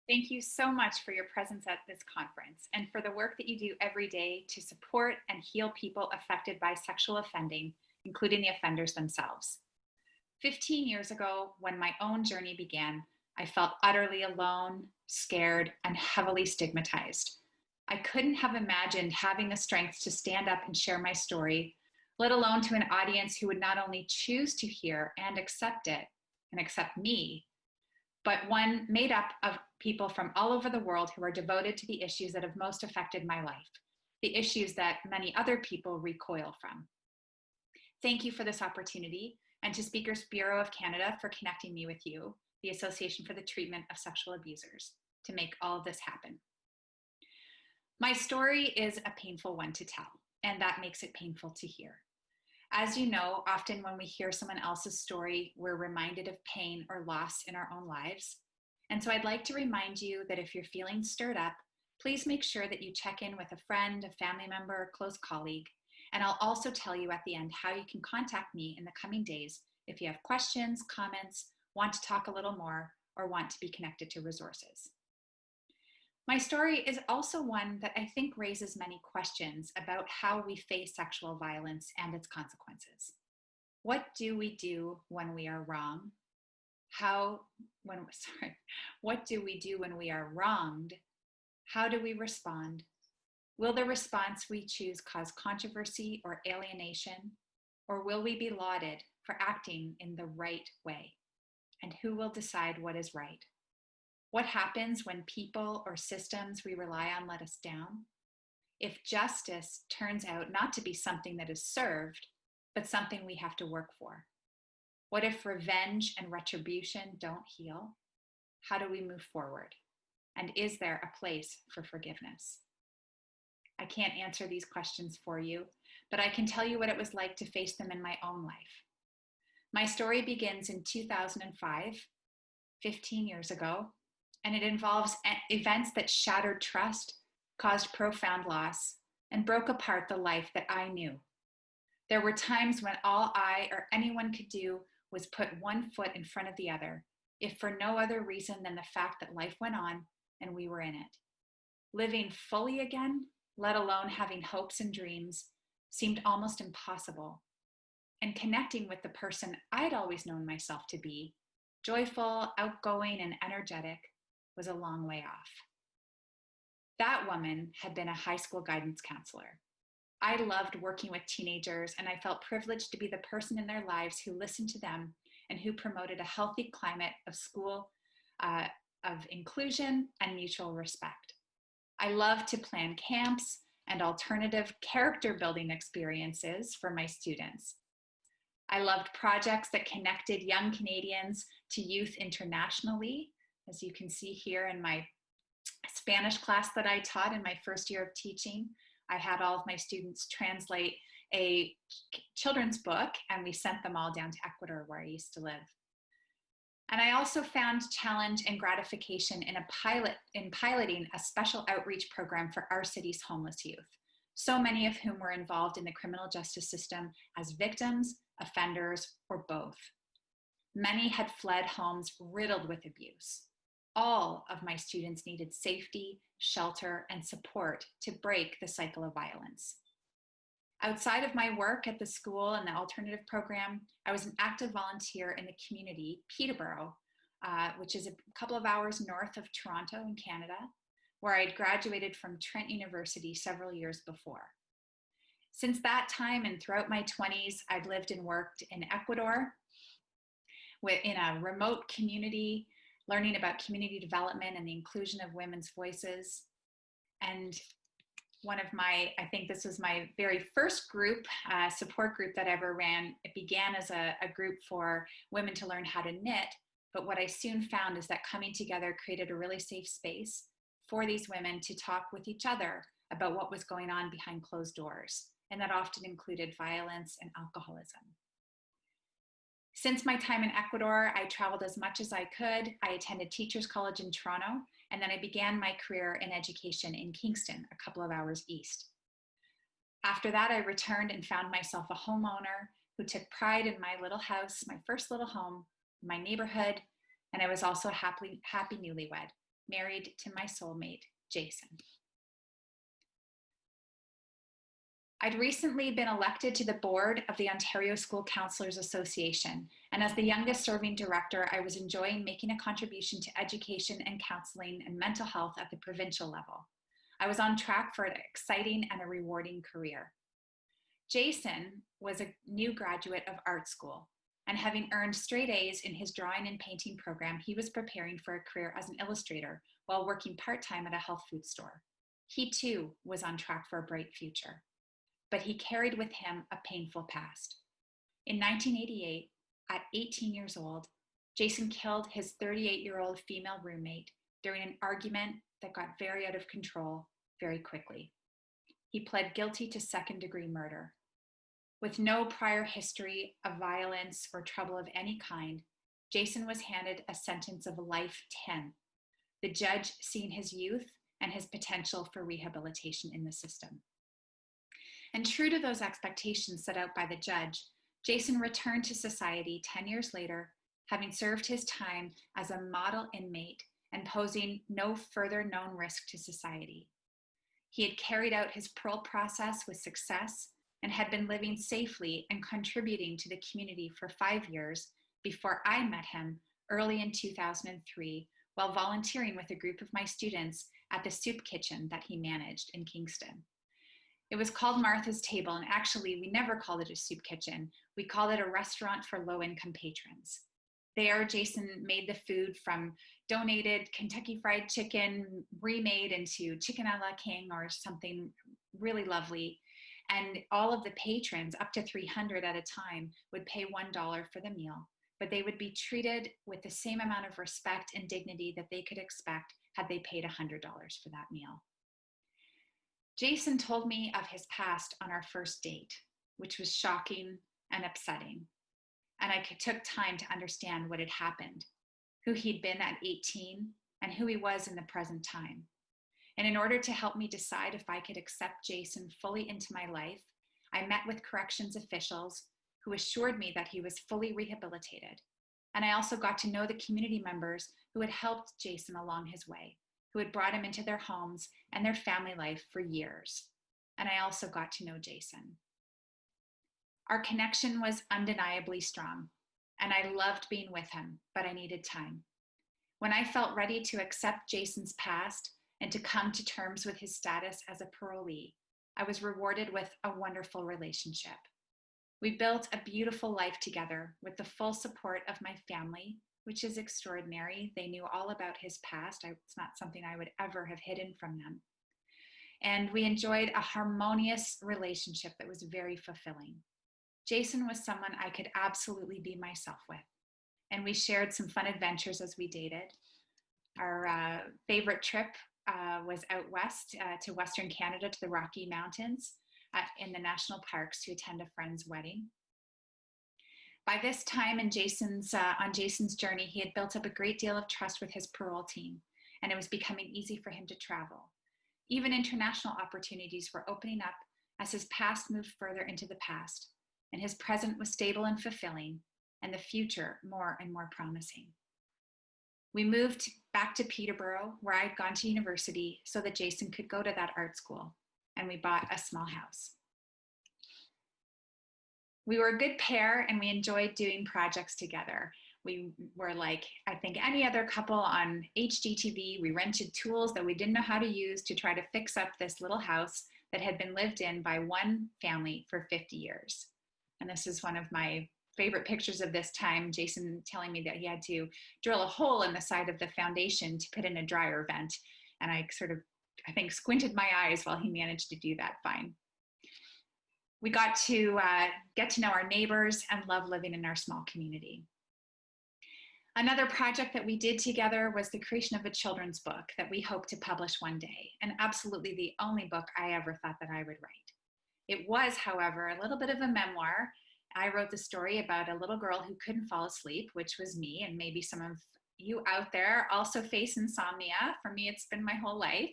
Thank you so much for your presence at this conference and for the work that you do every day to support and heal people affected by sexual offending, including the offenders themselves. 15 years ago, when my own journey began, I felt utterly alone, scared, and heavily stigmatized. I couldn't have imagined having the strength to stand up and share my story, let alone to an audience who would not only choose to hear and accept it and accept me, but one made up of people from all over the world who are devoted to the issues that have most affected my life, the issues that many other people recoil from. Thank you for this opportunity, and to Speakers Bureau of Canada for connecting me with you, the Association for the Treatment of Sexual Abusers, to make all of this happen. My story is a painful one to tell, and that makes it painful to hear. As you know, often when we hear someone else's story, we're reminded of pain or loss in our own lives. And so I'd like to remind you that if you're feeling stirred up, please make sure that you check in with a friend, a family member, or close colleague. And I'll also tell you at the end how you can contact me in the coming days if you have questions, comments, want to talk a little more, or want to be connected to resources. My story is also one that I think raises many questions about how we face sexual violence and its consequences. What do we do when we are wrong? What do we do when we are wronged? How do we respond? Will the response we choose cause controversy or alienation? Or will we be lauded for acting in the right way? And who will decide what is right? What happens when people or systems we rely on let us down? If justice turns out not to be something that is served, but something we have to work for? What if revenge and retribution don't heal? How do we move forward? And is there a place for forgiveness? I can't answer these questions for you, but I can tell you what it was like to face them in my own life. My story begins in 2005, 15 years ago, and it involves events that shattered trust, caused profound loss, and broke apart the life that I knew. There were times when all I or anyone could do was put one foot in front of the other, if for no other reason than the fact that life went on and we were in it. Living fully again, let alone having hopes and dreams, seemed almost impossible. And connecting with the person I'd always known myself to be, joyful, outgoing, and energetic, was a long way off. That woman had been a high school guidance counselor. I loved working with teenagers, and I felt privileged to be the person in their lives who listened to them and who promoted a healthy climate of school, of inclusion and mutual respect. I loved to plan camps and alternative character building experiences for my students. I loved projects that connected young Canadians to youth internationally. As you can see here in my Spanish class that I taught in my first year of teaching, I had all of my students translate a children's book, and we sent them all down to Ecuador, where I used to live. And I also found challenge and gratification in piloting a special outreach program for our city's homeless youth, so many of whom were involved in the criminal justice system as victims, offenders, or both. Many had fled homes riddled with abuse. All of my students needed safety, shelter, and support to break the cycle of violence. Outside of my work at the school and the alternative program, I was an active volunteer in the community, Peterborough, which is a couple of hours north of Toronto in Canada, where I'd graduated from Trent University several years before. Since that time and throughout my 20s, I'd lived and worked in Ecuador, in a remote community, learning about community development and the inclusion of women's voices. And I think this was my very first group, support group that I ever ran. It began as a group for women to learn how to knit, but what I soon found is that coming together created a really safe space for these women to talk with each other about what was going on behind closed doors, and that often included violence and alcoholism. Since my time in Ecuador, I traveled as much as I could. I attended Teachers College in Toronto, and then I began my career in education in Kingston, a couple of hours east. After that, I returned and found myself a homeowner who took pride in my little house, my first little home, my neighborhood, and I was also a happy newlywed. married to my soulmate, Jason. I'd recently been elected to the board of the Ontario School Counselors Association, and as the youngest serving director, I was enjoying making a contribution to education and counseling and mental health at the provincial level. I was on track for an exciting and a rewarding career. Jason was a new graduate of art school, and having earned straight A's in his drawing and painting program, he was preparing for a career as an illustrator while working part-time at a health food store. He too was on track for a bright future, but he carried with him a painful past. In 1988, at 18 years old, Jason killed his 38-year-old female roommate during an argument that got very out of control very quickly. He pled guilty to second-degree murder. With no prior history of violence or trouble of any kind, Jason was handed a sentence of life 10, the judge seeing his youth and his potential for rehabilitation in the system. And true to those expectations set out by the judge, Jason returned to society 10 years later, having served his time as a model inmate and posing no further known risk to society. He had carried out his parole process with success and had been living safely and contributing to the community for 5 years before I met him early in 2003 while volunteering with a group of my students at the soup kitchen that he managed in Kingston. It was called Martha's Table, and actually we never called it a soup kitchen. We called it a restaurant for low-income patrons. There, Jason made the food from donated Kentucky Fried Chicken, remade into chicken a la king or something really lovely. And all of the patrons, up to 300 at a time, would pay $1 for the meal, but they would be treated with the same amount of respect and dignity that they could expect had they paid $100 for that meal. Jason told me of his past on our first date, which was shocking and upsetting. And I took time to understand what had happened, who he'd been at 18, and who he was in the present time. And in order to help me decide if I could accept Jason fully into my life, I met with corrections officials who assured me that he was fully rehabilitated. And I also got to know the community members who had helped Jason along his way, who had brought him into their homes and their family life for years. And I also got to know Jason. Our connection was undeniably strong, and I loved being with him, but I needed time. When I felt ready to accept Jason's past and to come to terms with his status as a parolee, I was rewarded with a wonderful relationship. We built a beautiful life together with the full support of my family, which is extraordinary. They knew all about his past. It's not something I would ever have hidden from them. And we enjoyed a harmonious relationship that was very fulfilling. Jason was someone I could absolutely be myself with. And we shared some fun adventures as we dated. Our favorite trip was out west to Western Canada, to the Rocky Mountains in the national parks to attend a friend's wedding. By this time on Jason's journey, he had built up a great deal of trust with his parole team, and it was becoming easy for him to travel. Even international opportunities were opening up as his past moved further into the past, and his present was stable and fulfilling, and the future more and more promising. We moved back to Peterborough, where I'd gone to university, so that Jason could go to that art school, and we bought a small house. We were a good pair, and we enjoyed doing projects together. We were like, I think, any other couple on HGTV. We rented tools that we didn't know how to use to try to fix up this little house that had been lived in by one family for 50 years. And this is one of my favorite pictures of this time, Jason telling me that he had to drill a hole in the side of the foundation to put in a dryer vent. And I think, squinted my eyes while he managed to do that fine. We got to get to know our neighbors and love living in our small community. Another project that we did together was the creation of a children's book that we hope to publish one day, and absolutely the only book I ever thought that I would write. It was, however, a little bit of a memoir. I wrote the story about a little girl who couldn't fall asleep, which was me, and maybe some of you out there also face insomnia. For me, it's been my whole life.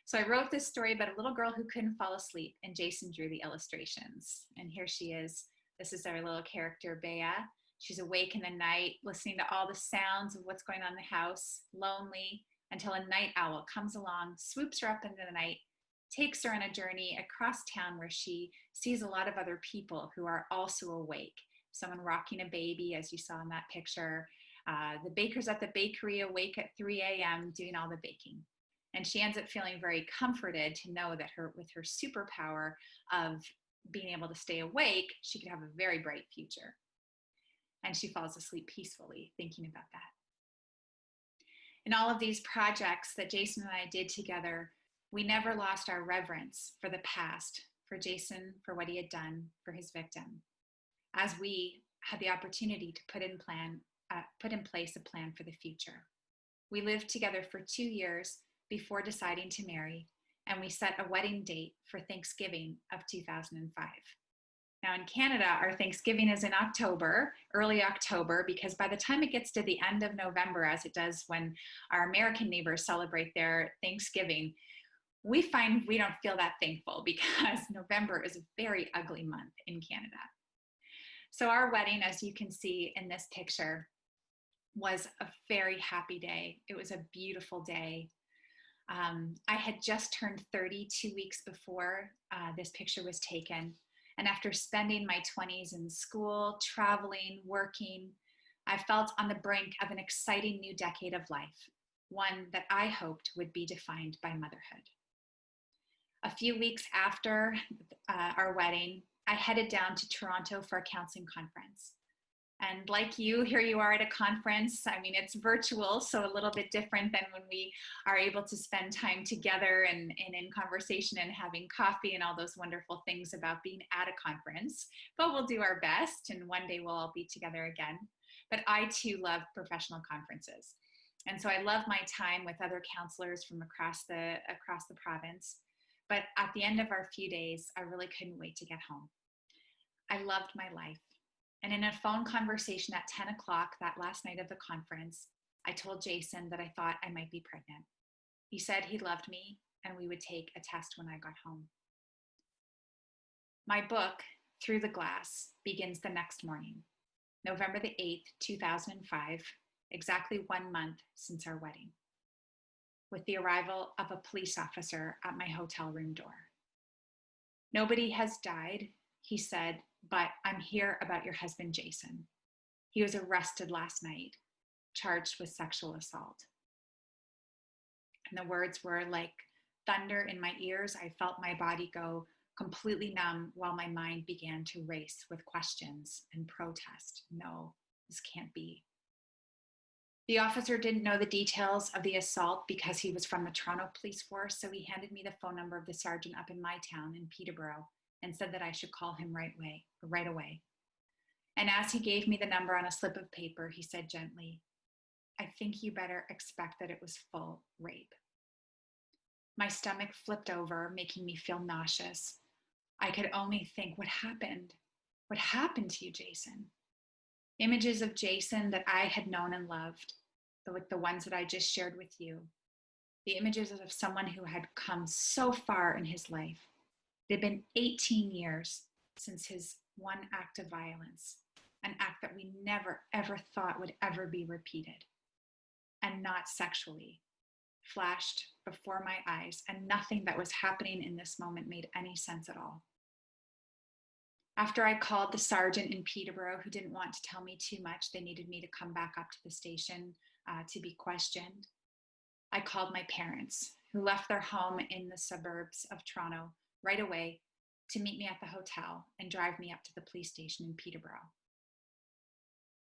So I wrote this story about a little girl who couldn't fall asleep, and Jason drew the illustrations. And here she is. This is our little character, Bea. She's awake in the night, listening to all the sounds of what's going on in the house, lonely, until a night owl comes along, swoops her up into the night, takes her on a journey across town where she sees a lot of other people who are also awake. Someone rocking a baby, as you saw in that picture. The bakers at the bakery awake at 3 a.m. doing all the baking. And she ends up feeling very comforted to know that with her superpower of being able to stay awake, she could have a very bright future. And she falls asleep peacefully thinking about that. In all of these projects that Jason and I did together, we never lost our reverence for the past, for Jason, for what he had done for his victim, as we had the opportunity to put in place a plan for the future. We lived together for 2 years before deciding to marry, and we set a wedding date for Thanksgiving of 2005. Now in Canada, our Thanksgiving is in October, early October, because by the time it gets to the end of November, as it does when our American neighbors celebrate their Thanksgiving, we find we don't feel that thankful because November is a very ugly month in Canada. So our wedding, as you can see in this picture, was a very happy day. It was a beautiful day. I had just turned 30 2 weeks before this picture was taken. And after spending my 20s in school, traveling, working, I felt on the brink of an exciting new decade of life, one that I hoped would be defined by motherhood. A few weeks after our wedding, I headed down to Toronto for a counseling conference. And like you, here you are at a conference. I mean, it's virtual, so a little bit different than when we are able to spend time together and in conversation and having coffee and all those wonderful things about being at a conference. But we'll do our best, and one day we'll all be together again. But I too love professional conferences. And so I love my time with other counselors from across the province. But at the end of our few days, I really couldn't wait to get home. I loved my life. And in a phone conversation at 10 o'clock that last night of the conference, I told Jason that I thought I might be pregnant. He said he loved me and we would take a test when I got home. My book, Through the Glass, begins the next morning, November the 8th, 2005, exactly 1 month since our wedding, with the arrival of a police officer at my hotel room door. Nobody has died, he said, but I'm here about your husband, Jason. He was arrested last night, charged with sexual assault. And the words were like thunder in my ears. I felt my body go completely numb while my mind began to race with questions and protest. No, this can't be. The officer didn't know the details of the assault because he was from the Toronto Police Force, so he handed me the phone number of the sergeant up in my town in Peterborough and said that I should call him right away. And as he gave me the number on a slip of paper, he said gently, I think you better expect that it was full rape. My stomach flipped over, making me feel nauseous. I could only think, what happened? What happened to you, Jason? Images of Jason that I had known and loved, like the ones that I just shared with you. The images of someone who had come so far in his life. It had been 18 years since his one act of violence, an act that we never, ever thought would ever be repeated, and not sexually, flashed before my eyes, and nothing that was happening in this moment made any sense at all. After I called the sergeant in Peterborough, who didn't want to tell me too much, they needed me to come back up to the station to be questioned. I called my parents, who left their home in the suburbs of Toronto right away to meet me at the hotel and drive me up to the police station in Peterborough.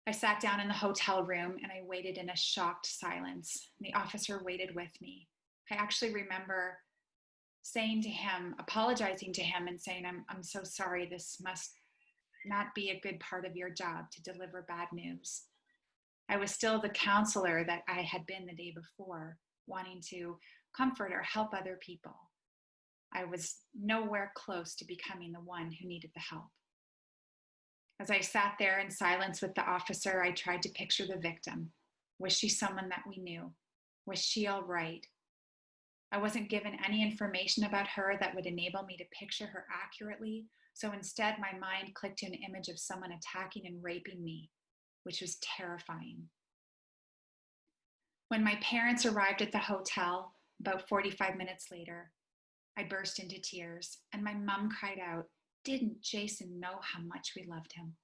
I sat down in the hotel room and I waited in a shocked silence. The officer waited with me. I actually remember saying to him, apologizing to him and saying, I'm so sorry, this must not be a good part of your job to deliver bad news. I was still the counselor that I had been the day before, wanting to comfort or help other people. I was nowhere close to becoming the one who needed the help. As I sat there in silence with the officer, I tried to picture the victim. Was she someone that we knew? Was she all right? I wasn't given any information about her that would enable me to picture her accurately, so instead my mind clicked to an image of someone attacking and raping me, which was terrifying. When my parents arrived at the hotel about 45 minutes later, I burst into tears, and my mom cried out, "Didn't Jason know how much we loved him?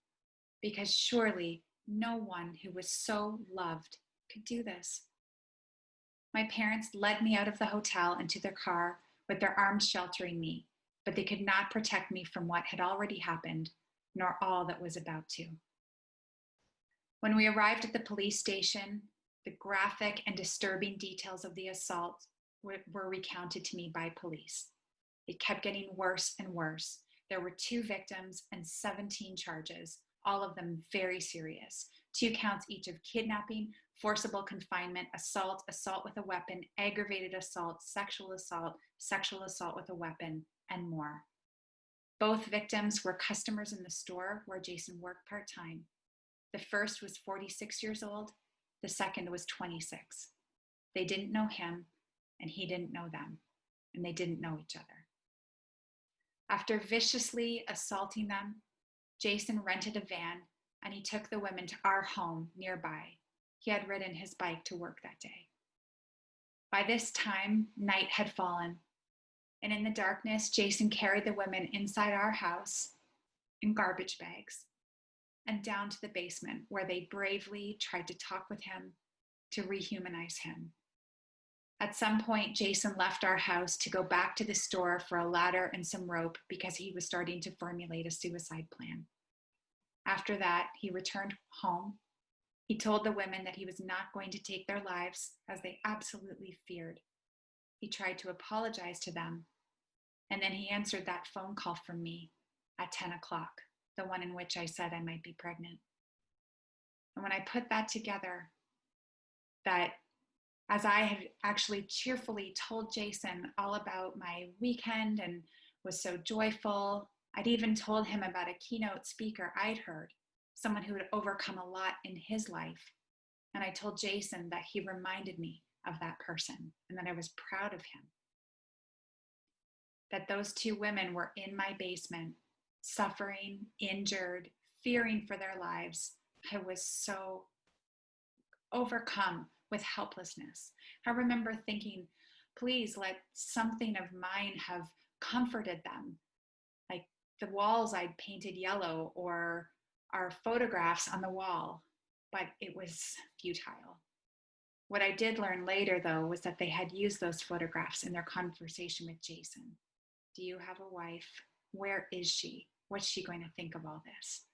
Because surely no one who was so loved could do this." My parents led me out of the hotel into their car with their arms sheltering me, but they could not protect me from what had already happened, nor all that was about to. When we arrived at the police station, the graphic and disturbing details of the assault were recounted to me by police. It kept getting worse and worse. There were 2 victims and 17 charges, all of them very serious. 2 counts each of kidnapping, forcible confinement, assault, assault with a weapon, aggravated assault, sexual assault with a weapon, and more. Both victims were customers in the store where Jason worked part-time. The first was 46 years old. The second was 26. They didn't know him, and he didn't know them, and they didn't know each other. After viciously assaulting them, Jason rented a van, and he took the women to our home nearby. He had ridden his bike to work that day. By this time, night had fallen, and in the darkness, Jason carried the women inside our house in garbage bags and down to the basement, where they bravely tried to talk with him, to rehumanize him. At some point, Jason left our house to go back to the store for a ladder and some rope because he was starting to formulate a suicide plan. After that, he returned home. He told the women that he was not going to take their lives, as they absolutely feared. He tried to apologize to them, and then he answered that phone call from me at 10 o'clock, the one in which I said I might be pregnant. And when I put that together, that as I had actually cheerfully told Jason all about my weekend and was so joyful, I'd even told him about a keynote speaker I'd heard, someone who had overcome a lot in his life. And I told Jason that he reminded me of that person and that I was proud of him. That those 2 women were in my basement, suffering, injured, fearing for their lives. I was so overcome with helplessness. I remember thinking, please let something of mine have comforted them. Like the walls I'd painted yellow or our photographs on the wall, but it was futile. What I did learn later, though, was that they had used those photographs in their conversation with Jason. Do you have a wife? Where is she? What's she going to think of all this?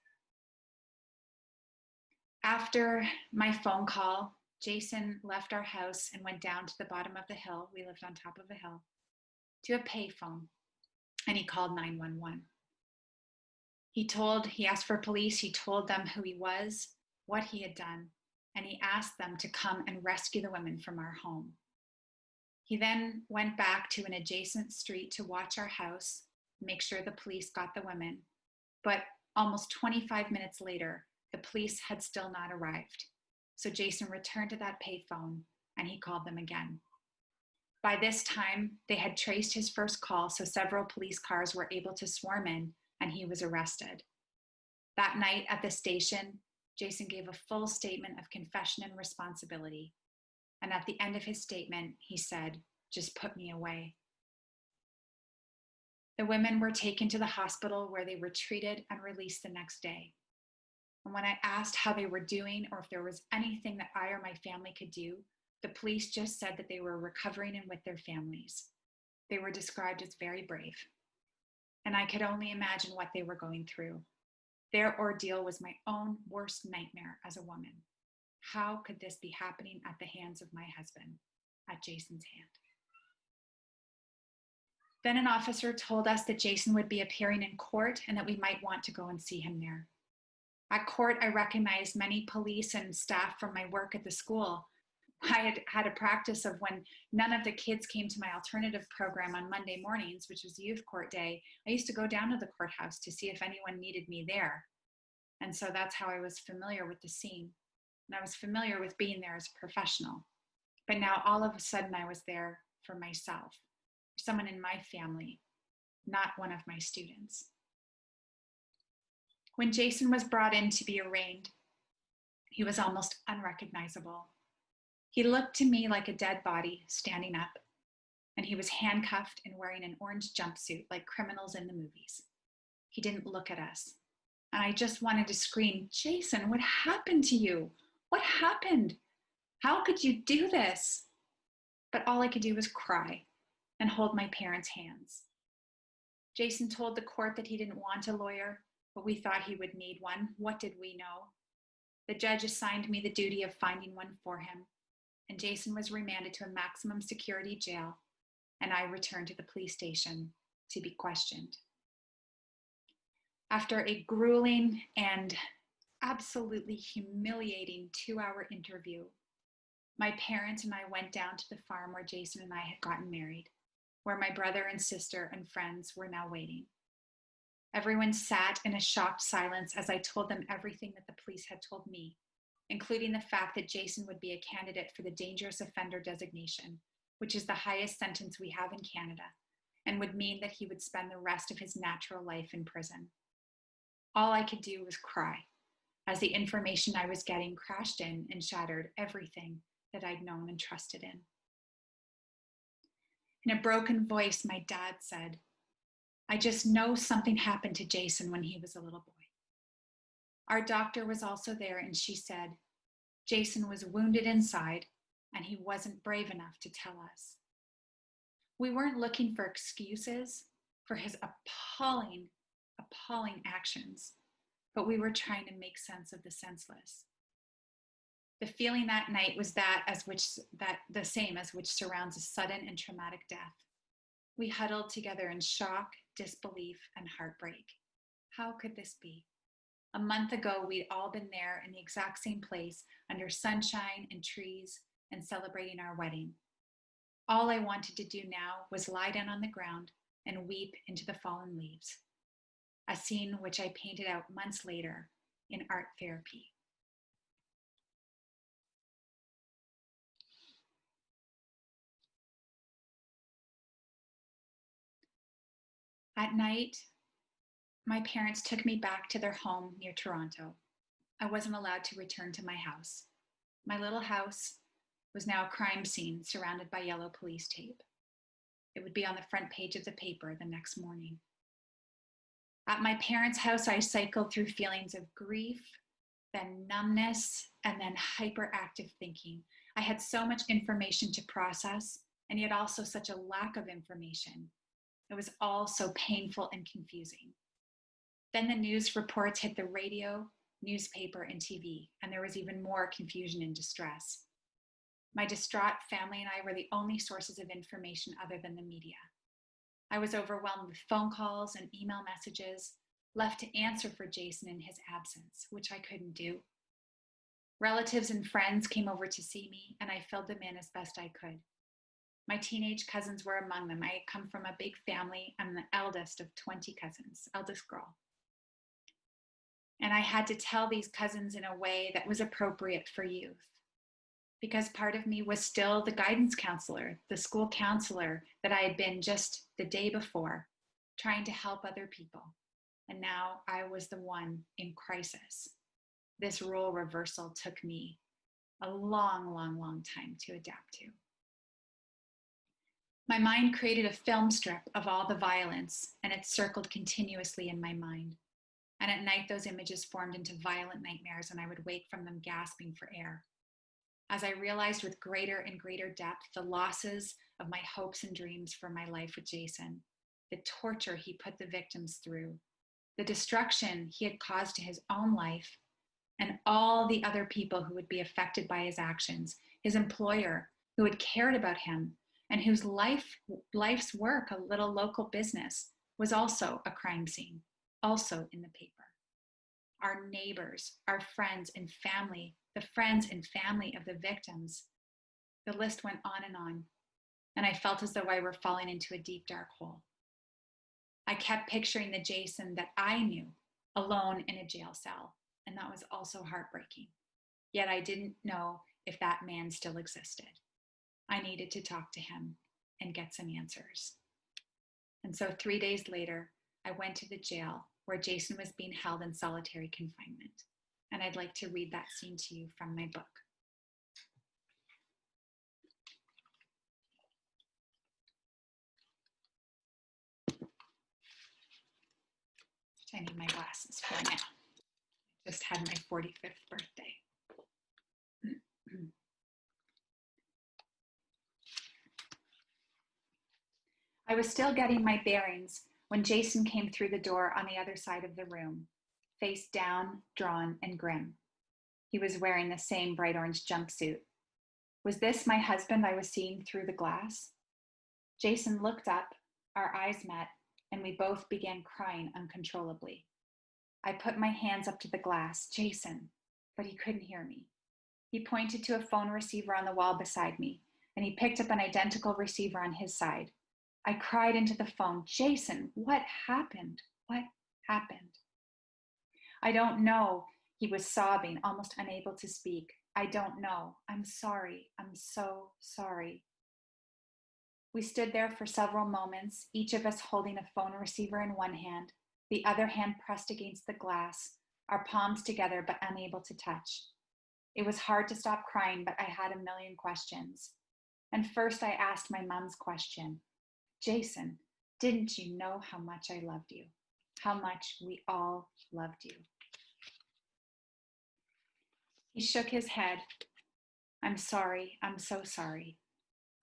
After my phone call, Jason left our house and went down to the bottom of the hill. We lived on top of a hill, to a payphone, and he called 911. He asked for police. He told them who he was, what he had done, and he asked them to come and rescue the women from our home. He then went back to an adjacent street to watch our house, make sure the police got the women. But almost 25 minutes later, the police had still not arrived. So Jason returned to that payphone and he called them again. By this time, they had traced his first call, so several police cars were able to swarm in and he was arrested. That night at the station, Jason gave a full statement of confession and responsibility. And at the end of his statement, he said, "Just put me away." The women were taken to the hospital where they were treated and released the next day. And when I asked how they were doing or if there was anything that I or my family could do, the police just said that they were recovering and with their families. They were described as very brave. And I could only imagine what they were going through. Their ordeal was my own worst nightmare as a woman. How could this be happening at the hands of my husband, at Jason's hand? Then an officer told us that Jason would be appearing in court and that we might want to go and see him there. At court, I recognized many police and staff from my work at the school. I had had a practice of when none of the kids came to my alternative program on Monday mornings, which was youth court day, I used to go down to the courthouse to see if anyone needed me there. And so that's how I was familiar with the scene. And I was familiar with being there as a professional. But now all of a sudden I was there for myself, for someone in my family, not one of my students. When Jason was brought in to be arraigned, he was almost unrecognizable. He looked to me like a dead body standing up, and he was handcuffed and wearing an orange jumpsuit like criminals in the movies. He didn't look at us. And I just wanted to scream, Jason, what happened to you? What happened? How could you do this? But all I could do was cry and hold my parents' hands. Jason told the court that he didn't want a lawyer, but we thought he would need one. What did we know? The judge assigned me the duty of finding one for him, and Jason was remanded to a maximum security jail, and I returned to the police station to be questioned. After a grueling and absolutely humiliating 2-hour interview, my parents and I went down to the farm where Jason and I had gotten married, where my brother and sister and friends were now waiting. Everyone sat in a shocked silence as I told them everything that the police had told me, including the fact that Jason would be a candidate for the dangerous offender designation, which is the highest sentence we have in Canada, and would mean that he would spend the rest of his natural life in prison. All I could do was cry, as the information I was getting crashed in and shattered everything that I'd known and trusted in. In a broken voice, my dad said, I just know something happened to Jason when he was a little boy. Our doctor was also there, and she said, Jason was wounded inside and he wasn't brave enough to tell us. We weren't looking for excuses for his appalling actions, but we were trying to make sense of the senseless. The feeling that night was the same as which surrounds a sudden and traumatic death. We huddled together in shock, disbelief, and heartbreak. How could this be? A month ago, we'd all been there in the exact same place, under sunshine and trees, and celebrating our wedding. All I wanted to do now was lie down on the ground and weep into the fallen leaves, a scene which I painted out months later in art therapy. At night, my parents took me back to their home near Toronto. I wasn't allowed to return to my house. My little house was now a crime scene surrounded by yellow police tape. It would be on the front page of the paper the next morning. At my parents' house, I cycled through feelings of grief, then numbness, and then hyperactive thinking. I had so much information to process, and yet also such a lack of information. It was all so painful and confusing. Then the news reports hit the radio, newspaper, and TV, and there was even more confusion and distress. My distraught family and I were the only sources of information other than the media. I was overwhelmed with phone calls and email messages, left to answer for Jason in his absence, which I couldn't do. Relatives and friends came over to see me, and I filled them in as best I could. My teenage cousins were among them. I had come from a big family. I'm the eldest of 20 cousins, eldest girl. And I had to tell these cousins in a way that was appropriate for youth, because part of me was still the guidance counselor, the school counselor that I had been just the day before, trying to help other people. And now I was the one in crisis. This role reversal took me a long, long, long time to adapt to. My mind created a film strip of all the violence, and it circled continuously in my mind. And at night, those images formed into violent nightmares, and I would wake from them gasping for air. As I realized with greater and greater depth the losses of my hopes and dreams for my life with Jason, the torture he put the victims through, the destruction he had caused to his own life, and all the other people who would be affected by his actions, his employer who had cared about him, and whose life's work, a little local business, was also a crime scene, also in the paper. Our neighbors, our friends and family, the friends and family of the victims, the list went on, and I felt as though I were falling into a deep, dark hole. I kept picturing the Jason that I knew, alone in a jail cell, and that was also heartbreaking. Yet I didn't know if that man still existed. I needed to talk to him and get some answers. And so 3 days later, I went to the jail where Jason was being held in solitary confinement. And I'd like to read that scene to you from my book. glasses for now. Just had my 45th birthday. I was still getting my bearings when Jason came through the door on the other side of the room, face down, drawn, and grim. He was wearing the same bright orange jumpsuit. Was this my husband I was seeing through the glass? Jason looked up, our eyes met, and we both began crying uncontrollably. I put my hands up to the glass, Jason, but he couldn't hear me. He pointed to a phone receiver on the wall beside me, and he picked up an identical receiver on his side. I cried into the phone, Jason, what happened? What happened? I don't know. He was sobbing, almost unable to speak. I don't know. I'm sorry. I'm so sorry. We stood there for several moments, each of us holding a phone receiver in one hand, the other hand pressed against the glass, our palms together but unable to touch. It was hard to stop crying, but I had a million questions. And first I asked my mom's question. Jason, didn't you know how much I loved you? How much we all loved you? He shook his head. I'm sorry. I'm so sorry.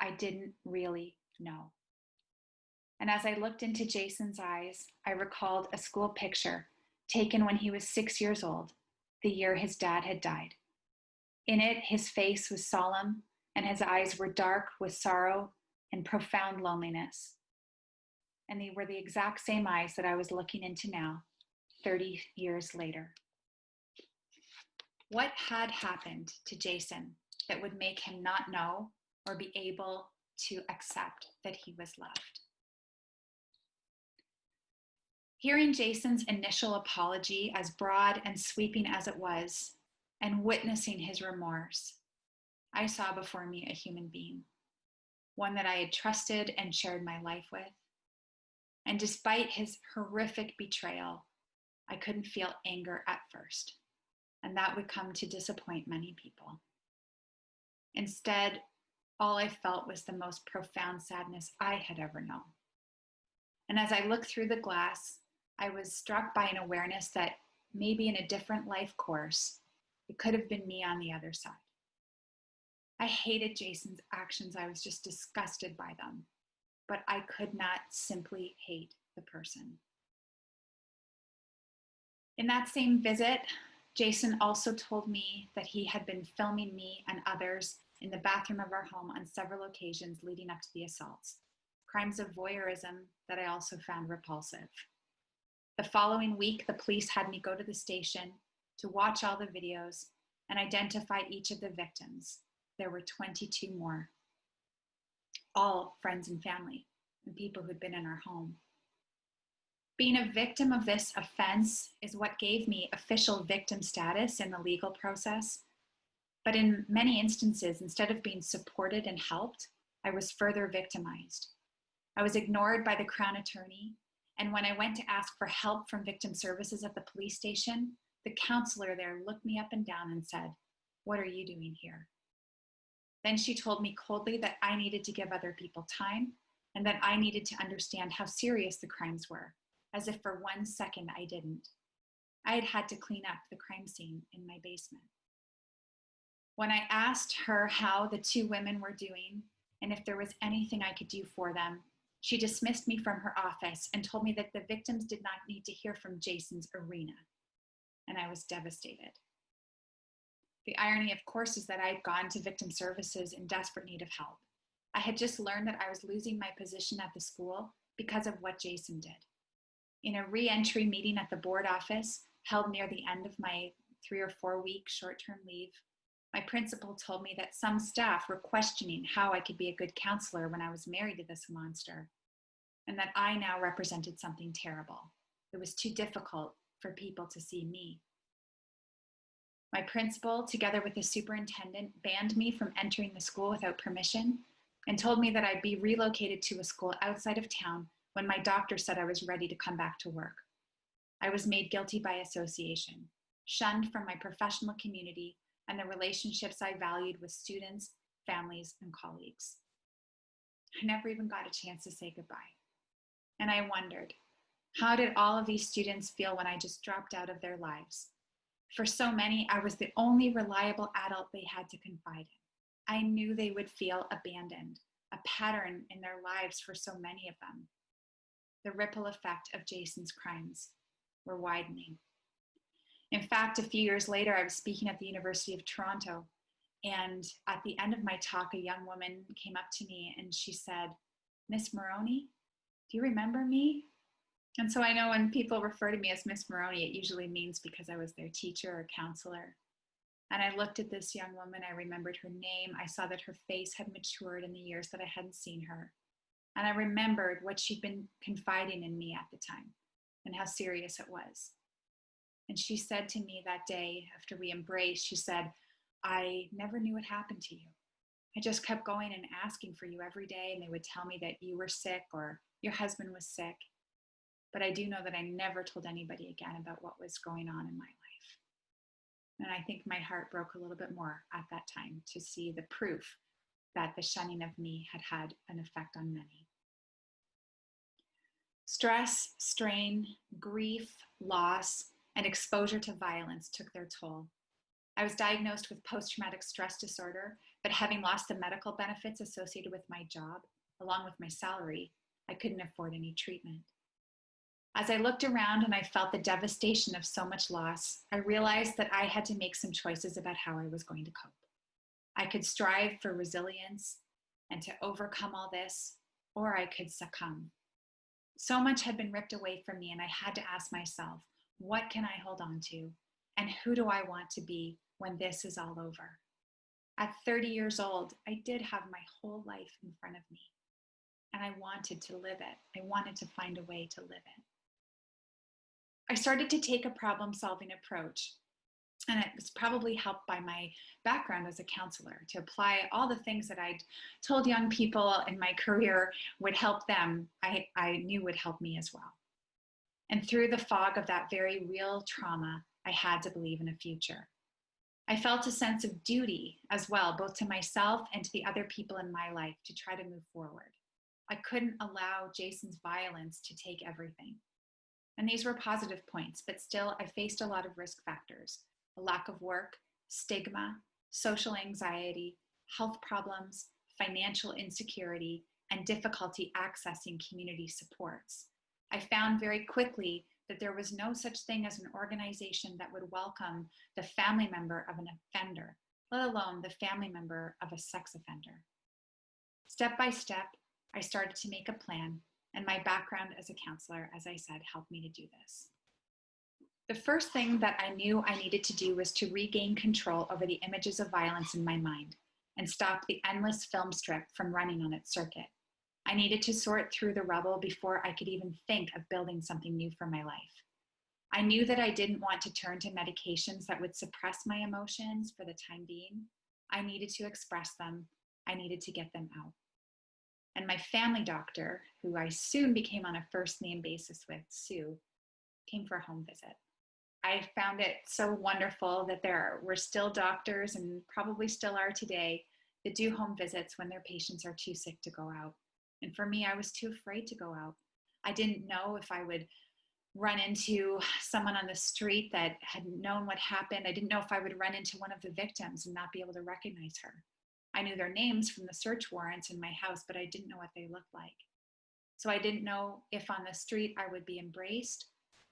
I didn't really know. And as I looked into Jason's eyes, I recalled a school picture taken when he was 6 years old, the year his dad had died. In it, his face was solemn and his eyes were dark with sorrow and profound loneliness. And they were the exact same eyes that I was looking into now, 30 years later. What had happened to Jason that would make him not know or be able to accept that he was loved? Hearing Jason's initial apology, as broad and sweeping as it was, and witnessing his remorse, I saw before me a human being, one that I had trusted and shared my life with. And despite his horrific betrayal, I couldn't feel anger at first, and that would come to disappoint many people. Instead, all I felt was the most profound sadness I had ever known. And as I looked through the glass, I was struck by an awareness that maybe in a different life course, it could have been me on the other side. I hated Jason's actions. I was just disgusted by them, but I could not simply hate the person. In that same visit, Jason also told me that he had been filming me and others in the bathroom of our home on several occasions leading up to the assaults, crimes of voyeurism that I also found repulsive. The following week, the police had me go to the station to watch all the videos and identify each of the victims. There were 22 more, all friends and family and people who'd been in our home. Being a victim of this offense is what gave me official victim status in the legal process. But in many instances, instead of being supported and helped, I was further victimized. I was ignored by the Crown Attorney, and when I went to ask for help from victim services at the police station, the counselor there looked me up and down and said, "What are you doing here?" Then she told me coldly that I needed to give other people time and that I needed to understand how serious the crimes were, as if for 1 second I didn't. I had had to clean up the crime scene in my basement. When I asked her how the two women were doing and if there was anything I could do for them, she dismissed me from her office and told me that the victims did not need to hear from Jason's arena. And I was devastated. The irony, of course, is that I had gone to victim services in desperate need of help. I had just learned that I was losing my position at the school because of what Jason did. In a re-entry meeting at the board office, held near the end of my 3 or 4 week short-term leave, my principal told me that some staff were questioning how I could be a good counselor when I was married to this monster, and that I now represented something terrible. It was too difficult for people to see me. My principal, together with the superintendent, banned me from entering the school without permission and told me that I'd be relocated to a school outside of town when my doctor said I was ready to come back to work. I was made guilty by association, shunned from my professional community and the relationships I valued with students, families, and colleagues. I never even got a chance to say goodbye. And I wondered, How did all of these students feel when I just dropped out of their lives? For so many, I was the only reliable adult they had to confide in. I knew they would feel abandoned, a pattern in their lives for so many of them. The ripple effect of Jason's crimes were widening. In fact, a few years later, I was speaking at the University of Toronto, and at the end of my talk, a young woman came up to me and she said, "Miss Maroney, do you remember me?" And so I know when people refer to me as Miss Maroney, it usually means because I was their teacher or counselor. And I looked at this young woman, I remembered her name, I saw that her face had matured in the years that I hadn't seen her. And I remembered what she'd been confiding in me at the time and how serious it was. And she said to me that day after we embraced, she said, "I never knew what happened to you. I just kept going and asking for you every day, and they would tell me that you were sick or your husband was sick. But I do know that I never told anybody again about what was going on in my life." And I think my heart broke a little bit more at that time to see the proof that the shunning of me had had an effect on many. Stress, strain, grief, loss, and exposure to violence took their toll. I was diagnosed with post-traumatic stress disorder, but having lost the medical benefits associated with my job, along with my salary, I couldn't afford any treatment. As I looked around and I felt the devastation of so much loss, I realized that I had to make some choices about how I was going to cope. I could strive for resilience and to overcome all this, or I could succumb. So much had been ripped away from me, and I had to ask myself, what can I hold on to? And who do I want to be when this is all over? At 30 years old, I did have my whole life in front of me, and I wanted to live it. I wanted to find a way to live it. I started to take a problem-solving approach, and it was probably helped by my background as a counselor to apply all the things that I'd told young people in my career would help them, I knew would help me as well. And through the fog of that very real trauma, I had to believe in a future. I felt a sense of duty as well, both to myself and to the other people in my life, to try to move forward. I couldn't allow Jason's violence to take everything. And these were positive points, but still I faced a lot of risk factors: a lack of work, stigma, social anxiety, health problems, financial insecurity, and difficulty accessing community supports. I found very quickly that there was no such thing as an organization that would welcome the family member of an offender, let alone the family member of a sex offender. Step by step, I started to make a plan, and my background as a counselor, as I said, helped me to do this. The first thing that I knew I needed to do was to regain control over the images of violence in my mind and stop the endless film strip from running on its circuit. I needed to sort through the rubble before I could even think of building something new for my life. I knew that I didn't want to turn to medications that would suppress my emotions for the time being. I needed to express them. I needed to get them out. And my family doctor, who I soon became on a first name basis with, Sue, came for a home visit. I found it so wonderful that there were still doctors, and probably still are today, that do home visits when their patients are too sick to go out. And for me, I was too afraid to go out. I didn't know if I would run into someone on the street that had known what happened. I didn't know if I would run into one of the victims and not be able to recognize her. I knew their names from the search warrants in my house, but I didn't know what they looked like. So I didn't know if on the street I would be embraced,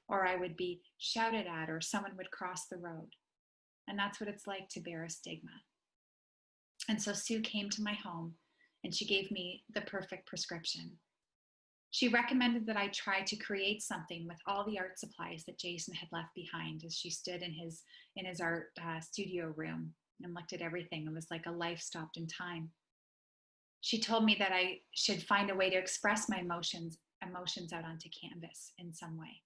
or I would be shouted at, or someone would cross the road. And that's what it's like to bear a stigma. And so Sue came to my home, and she gave me the perfect prescription. She recommended that I try to create something with all the art supplies that Jason had left behind, as she stood in his art studio room and looked at everything. It was like a life stopped in time. She told me that I should find a way to express my emotions out onto canvas in some way.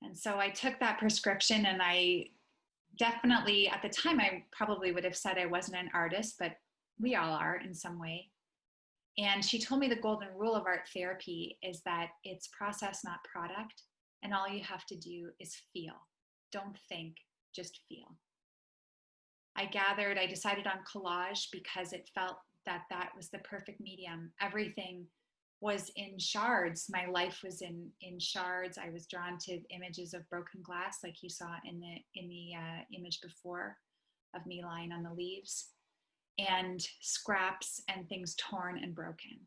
And so I took that prescription, and I definitely, at the time, I probably would have said I wasn't an artist, but we all are in some way. And she told me the golden rule of art therapy is that it's process, not product. And all you have to do is feel. Don't think, just feel. I decided on collage because it felt that that was the perfect medium. Everything was in shards. My life was in shards. I was drawn to images of broken glass, like you saw in the image before of me lying on the leaves, and scraps and things torn and broken.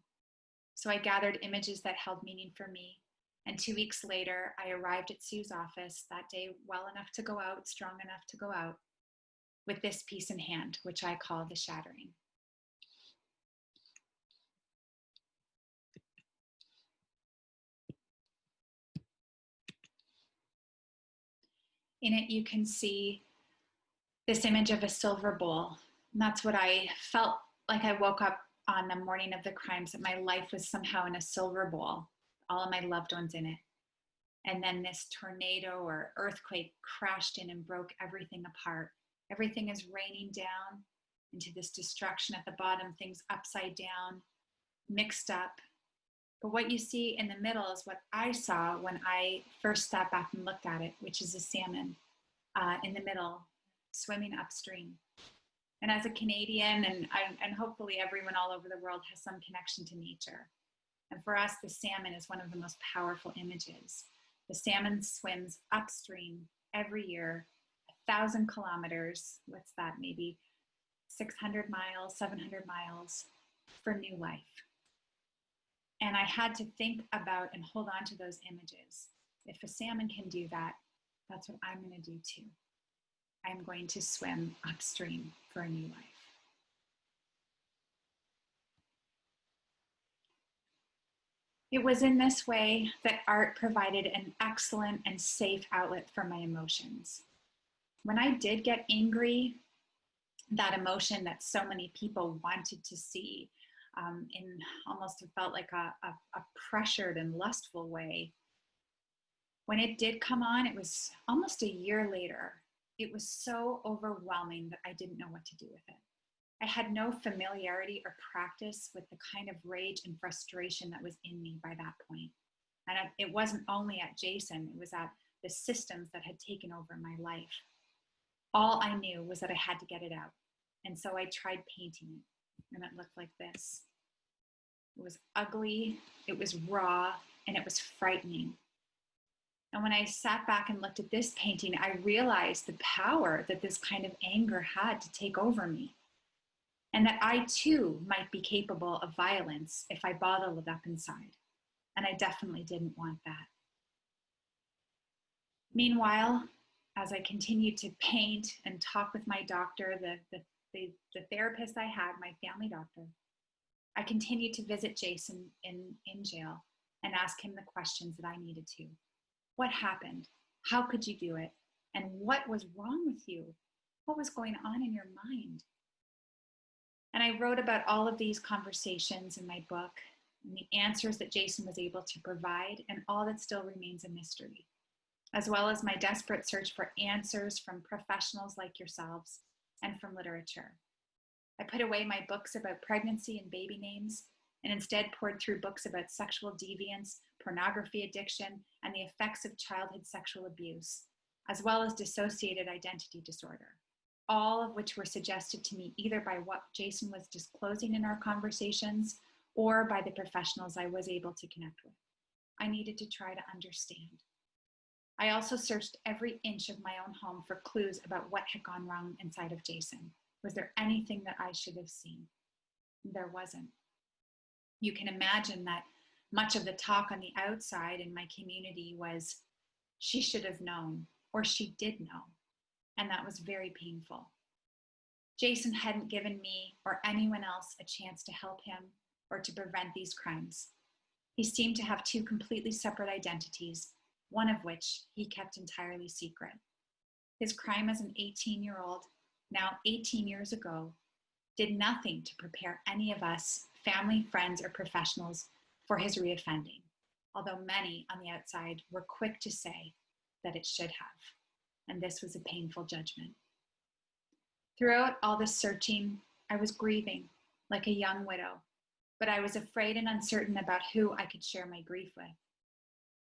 So I gathered images that held meaning for me. And 2 weeks later, I arrived at Sue's office that day, well enough to go out, strong enough to go out, with this piece in hand, which I call the shattering. In it, you can see this image of a silver bowl. And that's what I felt like. I woke up on the morning of the crimes, that my life was somehow in a silver bowl, all of my loved ones in it. And then this tornado or earthquake crashed in and broke everything apart. Everything is raining down into this destruction at the bottom, things upside down, mixed up. But what you see in the middle is what I saw when I first sat back and looked at it, which is a salmon in the middle, swimming upstream. And as a Canadian, and hopefully everyone all over the world has some connection to nature. And for us, the salmon is one of the most powerful images. The salmon swims upstream every year, 1,000 kilometers, what's that, maybe 600 miles, 700 miles, for new life. And I had to think about and hold on to those images. If a salmon can do that, that's what I'm going to do too. I'm going to swim upstream for a new life. It was in this way that art provided an excellent and safe outlet for my emotions. When I did get angry, that emotion that so many people wanted to see, in almost felt like a pressured and lustful way, when it did come on, it was almost a year later. It was so overwhelming that I didn't know what to do with it. I had no familiarity or practice with the kind of rage and frustration that was in me by that point. And it wasn't only at Jason, it was at the systems that had taken over my life. All I knew was that I had to get it out. And so I tried painting it, and it looked like this. It was ugly, it was raw, and it was frightening. And when I sat back and looked at this painting, I realized the power that this kind of anger had to take over me. And that I too might be capable of violence if I bottled it up inside. And I definitely didn't want that. Meanwhile, as I continued to paint and talk with my doctor, the therapist I had, my family doctor, I continued to visit Jason in jail and ask him the questions that I needed to. What happened? How could you do it? And what was wrong with you? What was going on in your mind? And I wrote about all of these conversations in my book, and the answers that Jason was able to provide, and all that still remains a mystery, as well as my desperate search for answers from professionals like yourselves and from literature. I put away my books about pregnancy and baby names, and instead poured through books about sexual deviance, pornography addiction, and the effects of childhood sexual abuse, as well as dissociated identity disorder, all of which were suggested to me either by what Jason was disclosing in our conversations or by the professionals I was able to connect with. I needed to try to understand. I also searched every inch of my own home for clues about what had gone wrong inside of Jason. Was there anything that I should have seen? There wasn't. You can imagine that much of the talk on the outside in my community was, she should have known, or she did know. And that was very painful. Jason hadn't given me or anyone else a chance to help him or to prevent these crimes. He seemed to have two completely separate identities, one of which he kept entirely secret. His crime as an 18-year-old, now 18 years ago, did nothing to prepare any of us, family, friends, or professionals, for his reoffending, although many on the outside were quick to say that it should have. And this was a painful judgment. Throughout all this searching, I was grieving like a young widow, but I was afraid and uncertain about who I could share my grief with.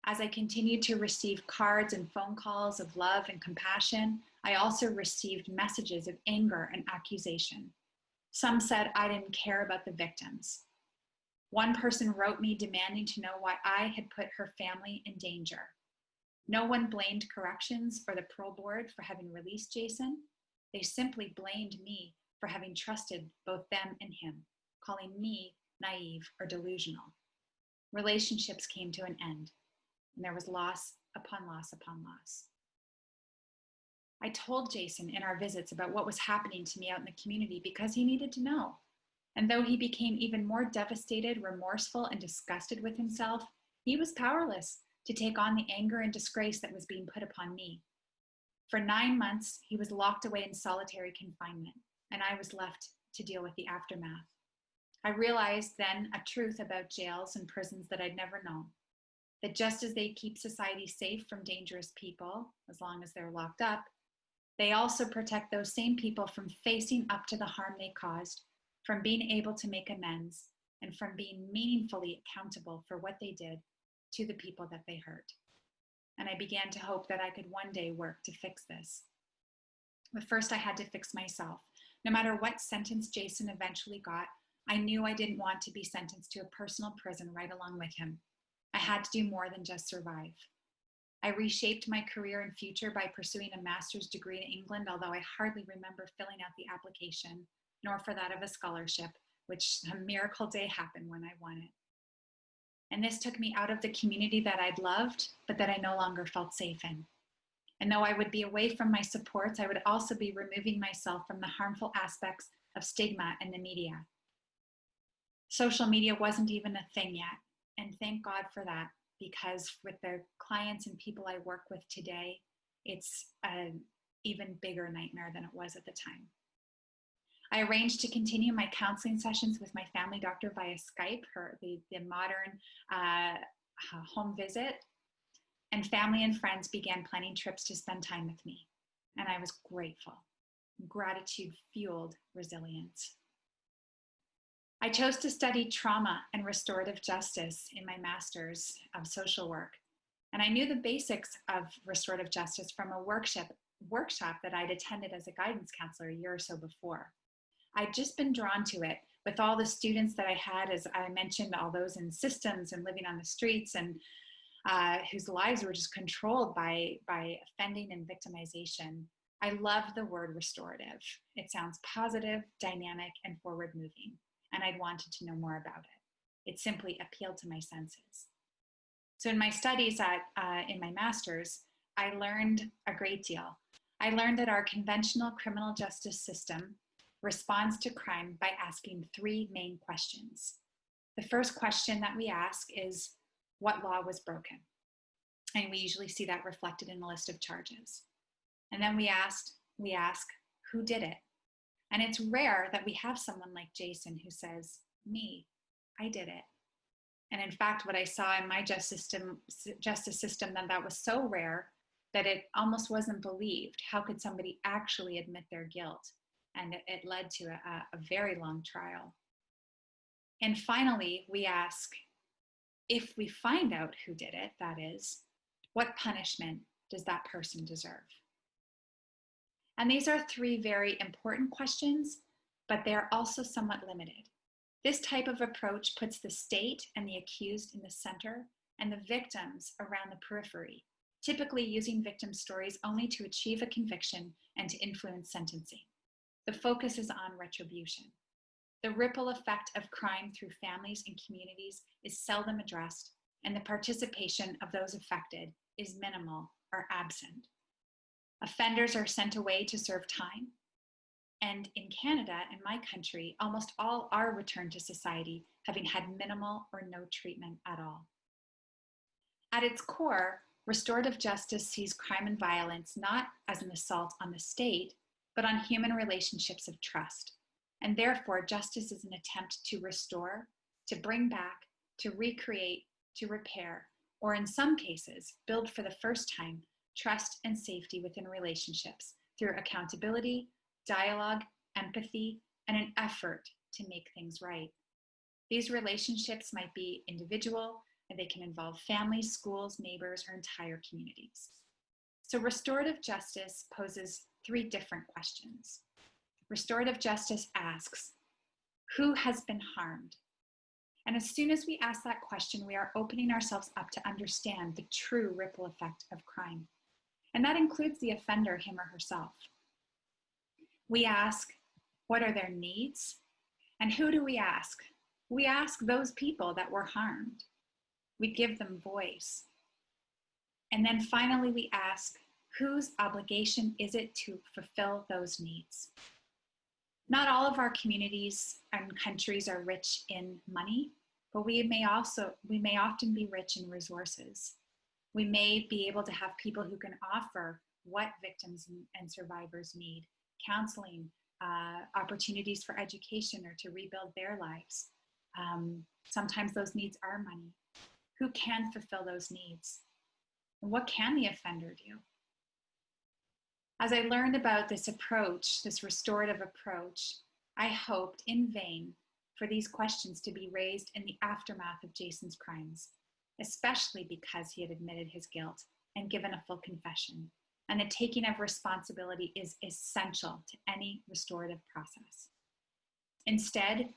As I continued to receive cards and phone calls of love and compassion, I also received messages of anger and accusation. Some said I didn't care about the victims. One person wrote me demanding to know why I had put her family in danger. No one blamed corrections or the parole board for having released Jason. They simply blamed me for having trusted both them and him, calling me naive or delusional. Relationships came to an end, and there was loss upon loss upon loss. I told Jason in our visits about what was happening to me out in the community because he needed to know. And though he became even more devastated, remorseful, and disgusted with himself, he was powerless to take on the anger and disgrace that was being put upon me. For 9 months, he was locked away in solitary confinement, and I was left to deal with the aftermath. I realized then a truth about jails and prisons that I'd never known, that just as they keep society safe from dangerous people, as long as they're locked up, they also protect those same people from facing up to the harm they caused, from being able to make amends, and from being meaningfully accountable for what they did to the people that they hurt. And I began to hope that I could one day work to fix this. But first I had to fix myself. No matter what sentence Jason eventually got, I knew I didn't want to be sentenced to a personal prison right along with him. I had to do more than just survive. I reshaped my career and future by pursuing a master's degree in England, although I hardly remember filling out the application, nor for that of a scholarship, which a miracle day happened when I won it. And this took me out of the community that I'd loved, but that I no longer felt safe in. And though I would be away from my supports, I would also be removing myself from the harmful aspects of stigma and the media. Social media wasn't even a thing yet, and thank God for that, because with the clients and people I work with today, it's an even bigger nightmare than it was at the time. I arranged to continue my counseling sessions with my family doctor via Skype, the modern home visit, and family and friends began planning trips to spend time with me. And I was grateful. Gratitude fueled resilience. I chose to study trauma and restorative justice in my master's of social work. And I knew the basics of restorative justice from a workshop that I'd attended as a guidance counselor a year or so before. I'd just been drawn to it with all the students that I had, as I mentioned, all those in systems and living on the streets and whose lives were just controlled by offending and victimization. I love the word restorative. It sounds positive, dynamic, and forward-moving, and I'd wanted to know more about it. It simply appealed to my senses. So in my studies in my master's, I learned a great deal. I learned that our conventional criminal justice system responds to crime by asking 3 main questions. The first question that we ask is, what law was broken? And we usually see that reflected in the list of charges. And then we ask, who did it? And it's rare that we have someone like Jason who says, me, I did it. And in fact, what I saw in my justice system, that was so rare that it almost wasn't believed. How could somebody actually admit their guilt? And it led to a very long trial. And finally, we ask, if we find out who did it, that is, what punishment does that person deserve? And these are 3 very important questions, but they're also somewhat limited. This type of approach puts the state and the accused in the center and the victims around the periphery, typically using victim stories only to achieve a conviction and to influence sentencing. The focus is on retribution. The ripple effect of crime through families and communities is seldom addressed, and the participation of those affected is minimal or absent. Offenders are sent away to serve time, and in Canada, in my country, almost all are returned to society, having had minimal or no treatment at all. At its core, restorative justice sees crime and violence not as an assault on the state, but on human relationships of trust. And therefore, justice is an attempt to restore, to bring back, to recreate, to repair, or in some cases, build for the first time, trust and safety within relationships through accountability, dialogue, empathy, and an effort to make things right. These relationships might be individual, and they can involve families, schools, neighbors, or entire communities. So restorative justice poses 3 different questions. Restorative justice asks, who has been harmed? And as soon as we ask that question, we are opening ourselves up to understand the true ripple effect of crime. And that includes the offender, him or herself. We ask, what are their needs? And who do we ask? We ask those people that were harmed. We give them voice. And then finally, we ask, whose obligation is it to fulfill those needs? Not all of our communities and countries are rich in money, but we may often be rich in resources. We may be able to have people who can offer what victims and survivors need: counseling, opportunities for education or to rebuild their lives. Sometimes those needs are money. Who can fulfill those needs? And what can the offender do? As I learned about this approach, this restorative approach, I hoped in vain for these questions to be raised in the aftermath of Jason's crimes, especially because he had admitted his guilt and given a full confession. And the taking of responsibility is essential to any restorative process. Instead,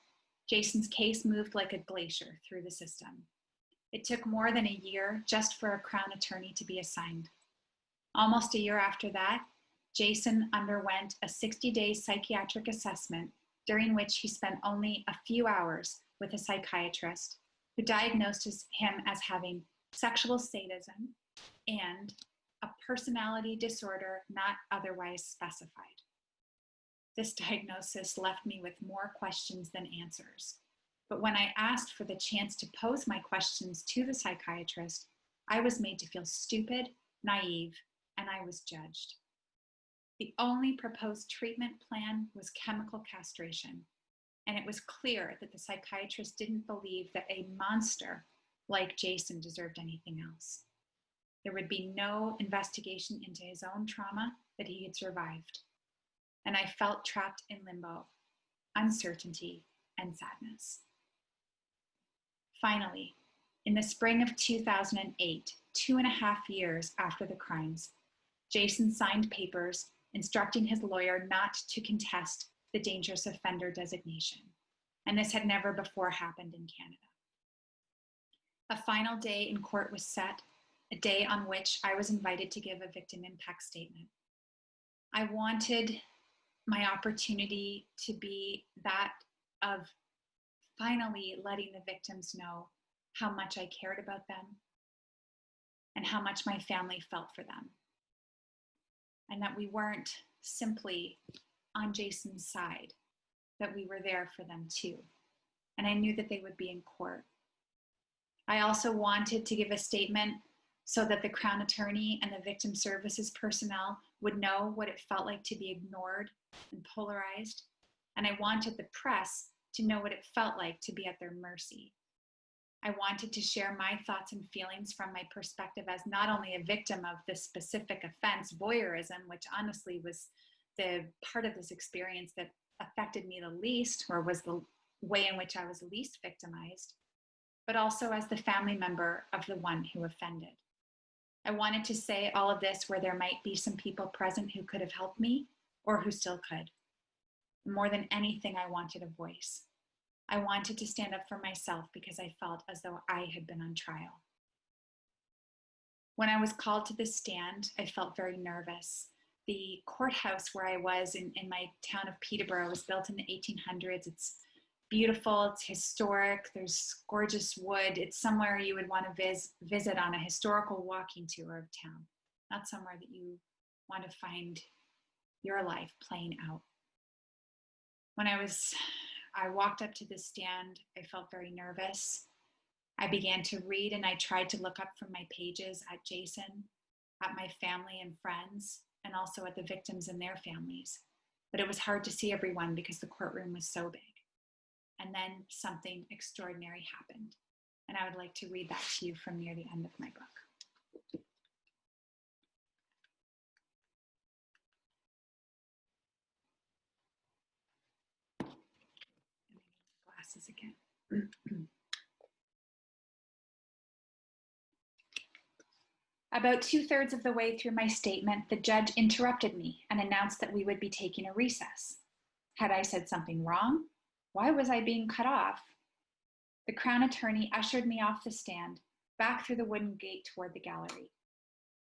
Jason's case moved like a glacier through the system. It took more than a year just for a Crown attorney to be assigned. Almost a year after that, Jason underwent a 60-day psychiatric assessment during which he spent only a few hours with a psychiatrist who diagnosed him as having sexual sadism and a personality disorder not otherwise specified. This diagnosis left me with more questions than answers. But when I asked for the chance to pose my questions to the psychiatrist, I was made to feel stupid, naive, and I was judged. The only proposed treatment plan was chemical castration, and it was clear that the psychiatrist didn't believe that a monster like Jason deserved anything else. There would be no investigation into his own trauma that he had survived, and I felt trapped in limbo, uncertainty, and sadness. Finally, in the spring of 2008, 2.5 years after the crimes, Jason signed papers instructing his lawyer not to contest the dangerous offender designation. And this had never before happened in Canada. A final day in court was set, a day on which I was invited to give a victim impact statement. I wanted my opportunity to be that of finally letting the victims know how much I cared about them and how much my family felt for them. And that we weren't simply on Jason's side, that we were there for them too. And I knew that they would be in court. I also wanted to give a statement so that the Crown Attorney and the victim services personnel would know what it felt like to be ignored and polarized. And I wanted the press to know what it felt like to be at their mercy. I wanted to share my thoughts and feelings from my perspective as not only a victim of this specific offense, voyeurism, which honestly was the part of this experience that affected me the least, or was the way in which I was least victimized, but also as the family member of the one who offended. I wanted to say all of this where there might be some people present who could have helped me or who still could. More than anything, I wanted a voice. I wanted to stand up for myself because I felt as though I had been on trial. When I was called to the stand, I felt very nervous. The courthouse where I was in my town of Peterborough was built in the 1800s. It's beautiful, it's historic, there's gorgeous wood. It's somewhere you would want to visit on a historical walking tour of town, not somewhere that you want to find your life playing out. When I walked up to the stand, I felt very nervous. I began to read and I tried to look up from my pages at Jason, at my family and friends, and also at the victims and their families. But it was hard to see everyone because the courtroom was so big. And then something extraordinary happened. And I would like to read that to you from near the end of my book. Glasses again. About 2/3 of the way through my statement, the judge interrupted me and announced that we would be taking a recess. Had I said something wrong? Why was I being cut off? The Crown Attorney ushered me off the stand, back through the wooden gate toward the gallery.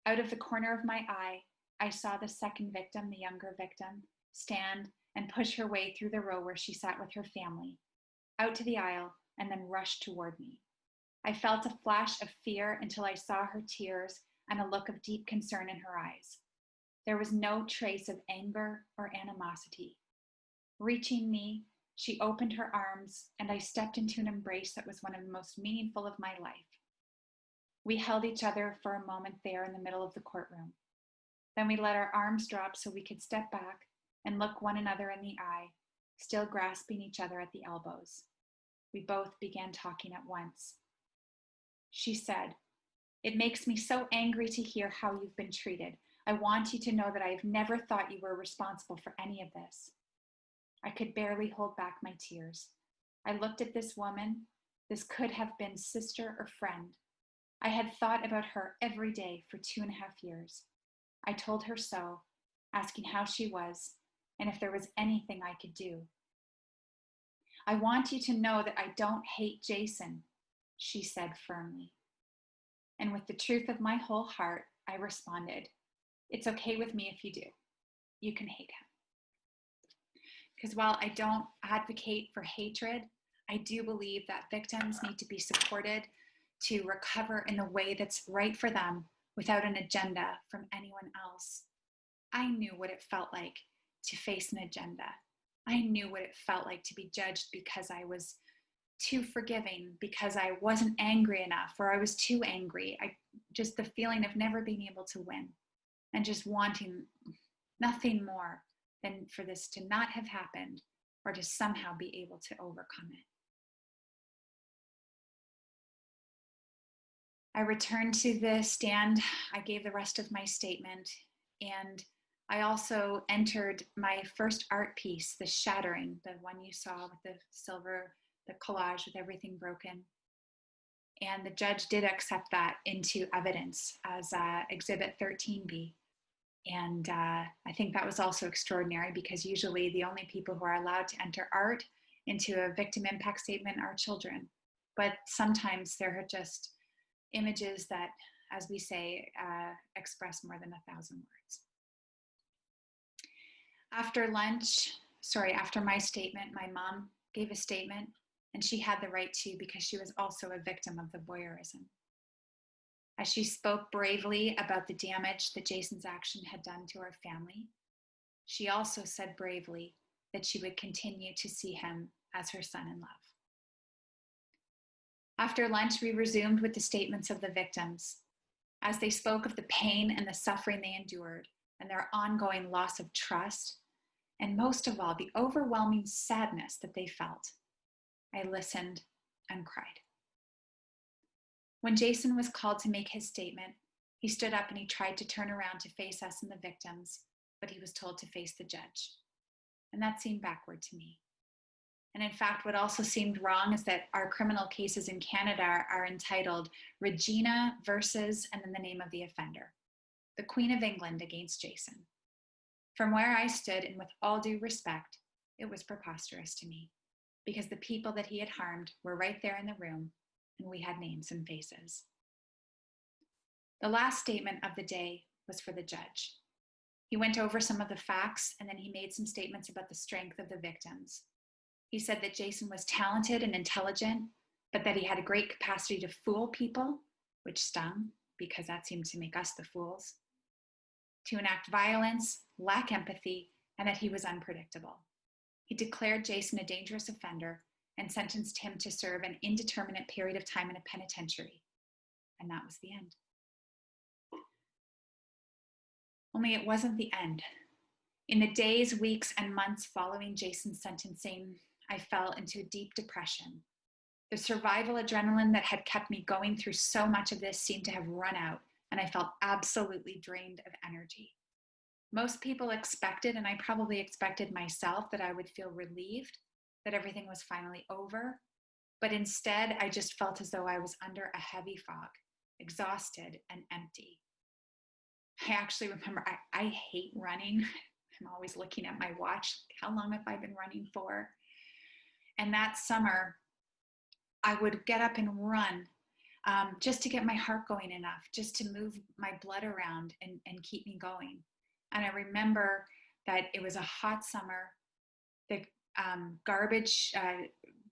Out of the corner of my eye, I saw the second victim, the younger victim, stand and push her way through the row where she sat with her family, out to the aisle, and then rush toward me. I felt a flash of fear until I saw her tears and a look of deep concern in her eyes. There was no trace of anger or animosity. Reaching me, she opened her arms, and I stepped into an embrace that was one of the most meaningful of my life. We held each other for a moment there in the middle of the courtroom. Then we let our arms drop so we could step back and look one another in the eye, still grasping each other at the elbows. We both began talking at once. She said, "It makes me so angry to hear how you've been treated. I want you to know that I have never thought you were responsible for any of this." I could barely hold back my tears. I looked at this woman. This could have been sister or friend. I had thought about her every day for 2.5 years. I told her so, asking how she was and if there was anything I could do. "I want you to know that I don't hate Jason," she said firmly. And with the truth of my whole heart, I responded, "It's okay with me if you do. You can hate him." Because while I don't advocate for hatred, I do believe that victims need to be supported to recover in the way that's right for them without an agenda from anyone else. I knew what it felt like to face an agenda. I knew what it felt like to be judged because I was too forgiving, because I wasn't angry enough, or I was too angry. Just the feeling of never being able to win and just wanting nothing more than for this to not have happened or to somehow be able to overcome it. I returned to the stand. I gave the rest of my statement, and I also entered my first art piece, The Shattering, the one you saw with the silver, the collage with everything broken. And the judge did accept that into evidence as Exhibit 13B. And I think that was also extraordinary because usually the only people who are allowed to enter art into a victim impact statement are children. But sometimes there are just images that, as we say, express more than 1,000 words. After my statement, my mom gave a statement, and she had the right to because she was also a victim of the voyeurism. As she spoke bravely about the damage that Jason's action had done to our family, she also said bravely that she would continue to see him as her son-in-law. After lunch, we resumed with the statements of the victims. As they spoke of the pain and the suffering they endured and their ongoing loss of trust, and most of all, the overwhelming sadness that they felt, I listened and cried. When Jason was called to make his statement, he stood up and he tried to turn around to face us and the victims, but he was told to face the judge. And that seemed backward to me. And in fact, what also seemed wrong is that our criminal cases in Canada are entitled Regina versus, and then the name of the offender, the Queen of England against Jason. From where I stood, and with all due respect, it was preposterous to me because the people that he had harmed were right there in the room and we had names and faces. The last statement of the day was for the judge. He went over some of the facts and then he made some statements about the strength of the victims. He said that Jason was talented and intelligent, but that he had a great capacity to fool people, which stung because that seemed to make us the fools, to enact violence, lack empathy, and that he was unpredictable. He declared Jason a dangerous offender and sentenced him to serve an indeterminate period of time in a penitentiary. And that was the end. Only it wasn't the end. In the days, weeks, and months following Jason's sentencing, I fell into a deep depression. The survival adrenaline that had kept me going through so much of this seemed to have run out, and I felt absolutely drained of energy. Most people expected, and I probably expected myself, that I would feel relieved that everything was finally over. But instead, I just felt as though I was under a heavy fog, exhausted and empty. I actually remember, I hate running. I'm always looking at my watch. How long have I been running for? And that summer, I would get up and run just to get my heart going enough, just to move my blood around and keep me going. And I remember that it was a hot summer. The garbage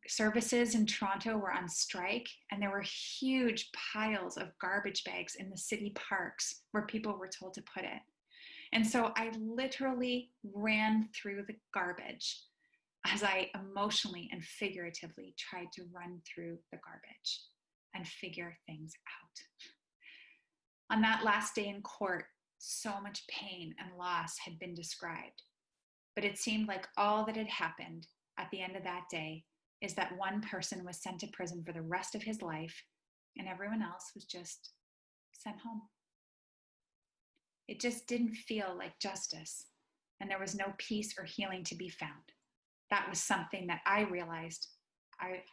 services in Toronto were on strike, and there were huge piles of garbage bags in the city parks where people were told to put it. And so I literally ran through the garbage as I emotionally and figuratively tried to run through the garbage and figure things out. On that last day in court, so much pain and loss had been described, but it seemed like all that had happened at the end of that day is that one person was sent to prison for the rest of his life, and everyone else was just sent home. It just didn't feel like justice, and there was no peace or healing to be found. That was something that I realized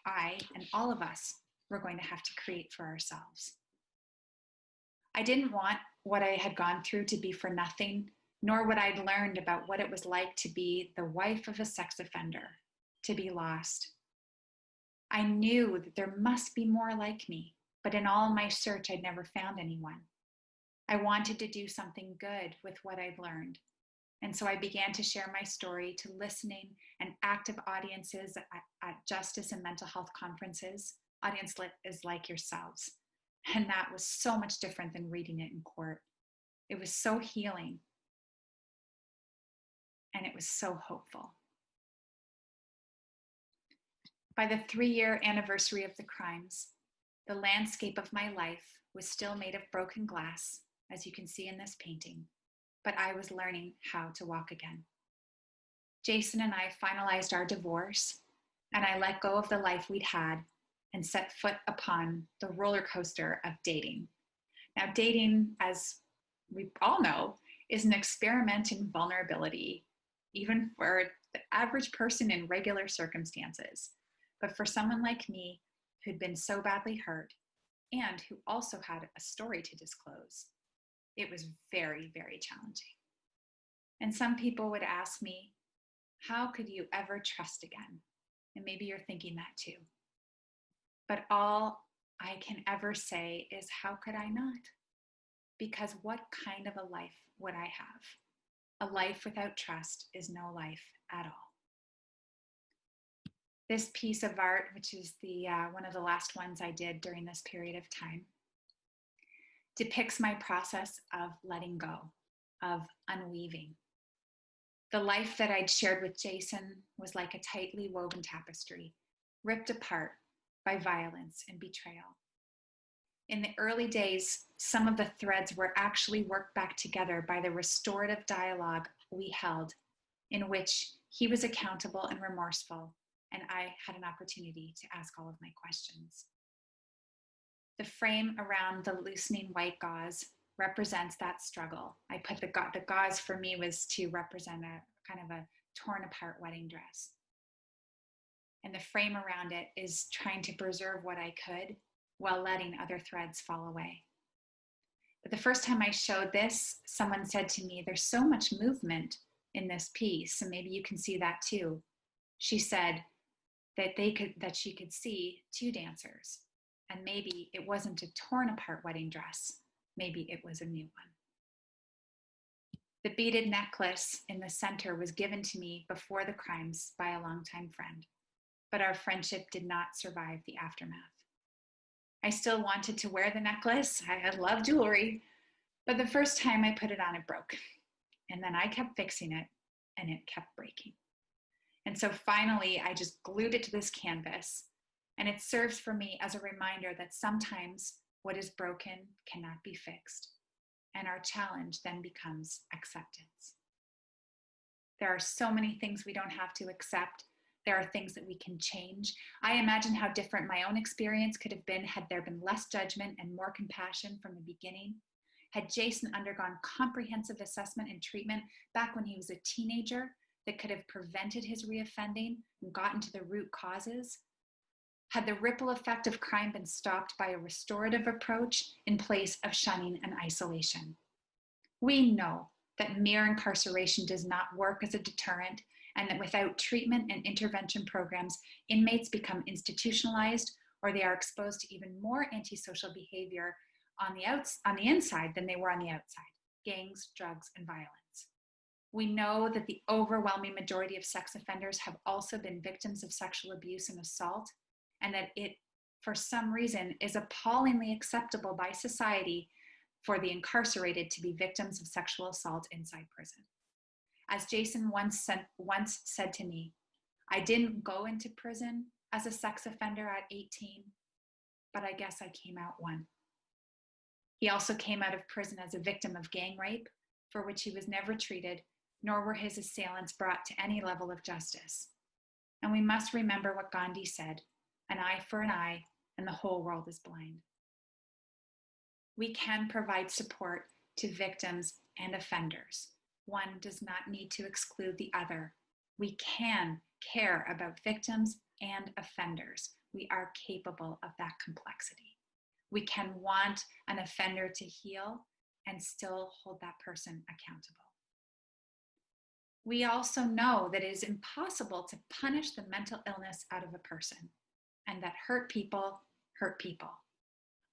I and all of us were going to have to create for ourselves. I didn't want what I had gone through to be for nothing, nor what I'd learned about what it was like to be the wife of a sex offender, to be lost. I knew that there must be more like me, but in all my search, I'd never found anyone. I wanted to do something good with what I'd learned. And so I began to share my story to listening and active audiences at justice and mental health conferences, audiences like yourselves. And that was so much different than reading it in court. It was so healing. And it was so hopeful. By the 3-year anniversary of the crimes, the landscape of my life was still made of broken glass, as you can see in this painting, but I was learning how to walk again. Jason and I finalized our divorce, and I let go of the life we'd had and set foot upon the roller coaster of dating. Now, dating, as we all know, is an experiment in vulnerability, even for the average person in regular circumstances. But for someone like me, who'd been so badly hurt and who also had a story to disclose, it was very, very challenging. And some people would ask me, how could you ever trust again? And maybe you're thinking that too. But all I can ever say is, how could I not? Because what kind of a life would I have? A life without trust is no life at all. This piece of art, which is the one of the last ones I did during this period of time, depicts my process of letting go, of unweaving. The life that I'd shared with Jason was like a tightly woven tapestry, ripped apart by violence and betrayal. In the early days, some of the threads were actually worked back together by the restorative dialogue we held, in which he was accountable and remorseful, and I had an opportunity to ask all of my questions. The frame around the loosening white gauze represents that struggle. I put the gauze for me was to represent a kind of a torn apart wedding dress. And the frame around it is trying to preserve what I could while letting other threads fall away. But the first time I showed this, someone said to me, there's so much movement in this piece, and maybe you can see that too. She said that she could see 2 dancers, and maybe it wasn't a torn apart wedding dress, maybe it was a new one. The beaded necklace in the center was given to me before the crimes by a longtime friend, but our friendship did not survive the aftermath. I still wanted to wear the necklace. I love jewelry, but the first time I put it on, it broke. And then I kept fixing it, and it kept breaking. And so finally, I just glued it to this canvas, and it serves for me as a reminder that sometimes what is broken cannot be fixed, and our challenge then becomes acceptance. There are so many things we don't have to accept. There are things that we can change. I imagine how different my own experience could have been had there been less judgment and more compassion from the beginning. Had Jason undergone comprehensive assessment and treatment back when he was a teenager that could have prevented his reoffending and gotten to the root causes? Had the ripple effect of crime been stopped by a restorative approach in place of shunning and isolation? We know that mere incarceration does not work as a deterrent, and that without treatment and intervention programs, inmates become institutionalized or they are exposed to even more antisocial behavior on the inside than they were on the outside: gangs, drugs, and violence. We know that the overwhelming majority of sex offenders have also been victims of sexual abuse and assault, and that it, for some reason, is appallingly acceptable by society for the incarcerated to be victims of sexual assault inside prison. As Jason once said to me, "I didn't go into prison as a sex offender at 18, but I guess I came out one." He also came out of prison as a victim of gang rape, for which he was never treated, nor were his assailants brought to any level of justice. And we must remember what Gandhi said: "An eye for an eye, and the whole world is blind." We can provide support to victims and offenders. One does not need to exclude the other. We can care about victims and offenders. We are capable of that complexity. We can want an offender to heal and still hold that person accountable. We also know that it is impossible to punish the mental illness out of a person, and that hurt people hurt people.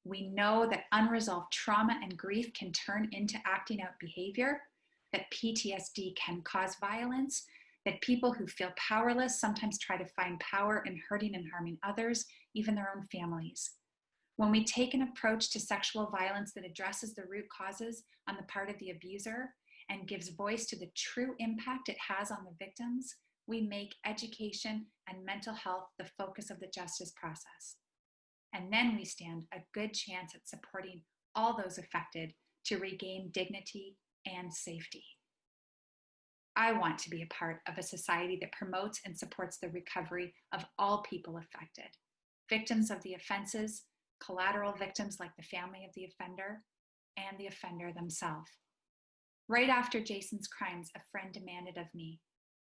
We know that unresolved trauma and grief can turn into acting out behavior, that PTSD can cause violence, that people who feel powerless sometimes try to find power in hurting and harming others, even their own families. When we take an approach to sexual violence that addresses the root causes on the part of the abuser and gives voice to the true impact it has on the victims, we make education and mental health the focus of the justice process. And then we stand a good chance at supporting all those affected to regain dignity and safety. I want to be a part of a society that promotes and supports the recovery of all people affected: victims of the offenses, collateral victims like the family of the offender, and the offender themselves. Right after Jason's crimes, a friend demanded of me,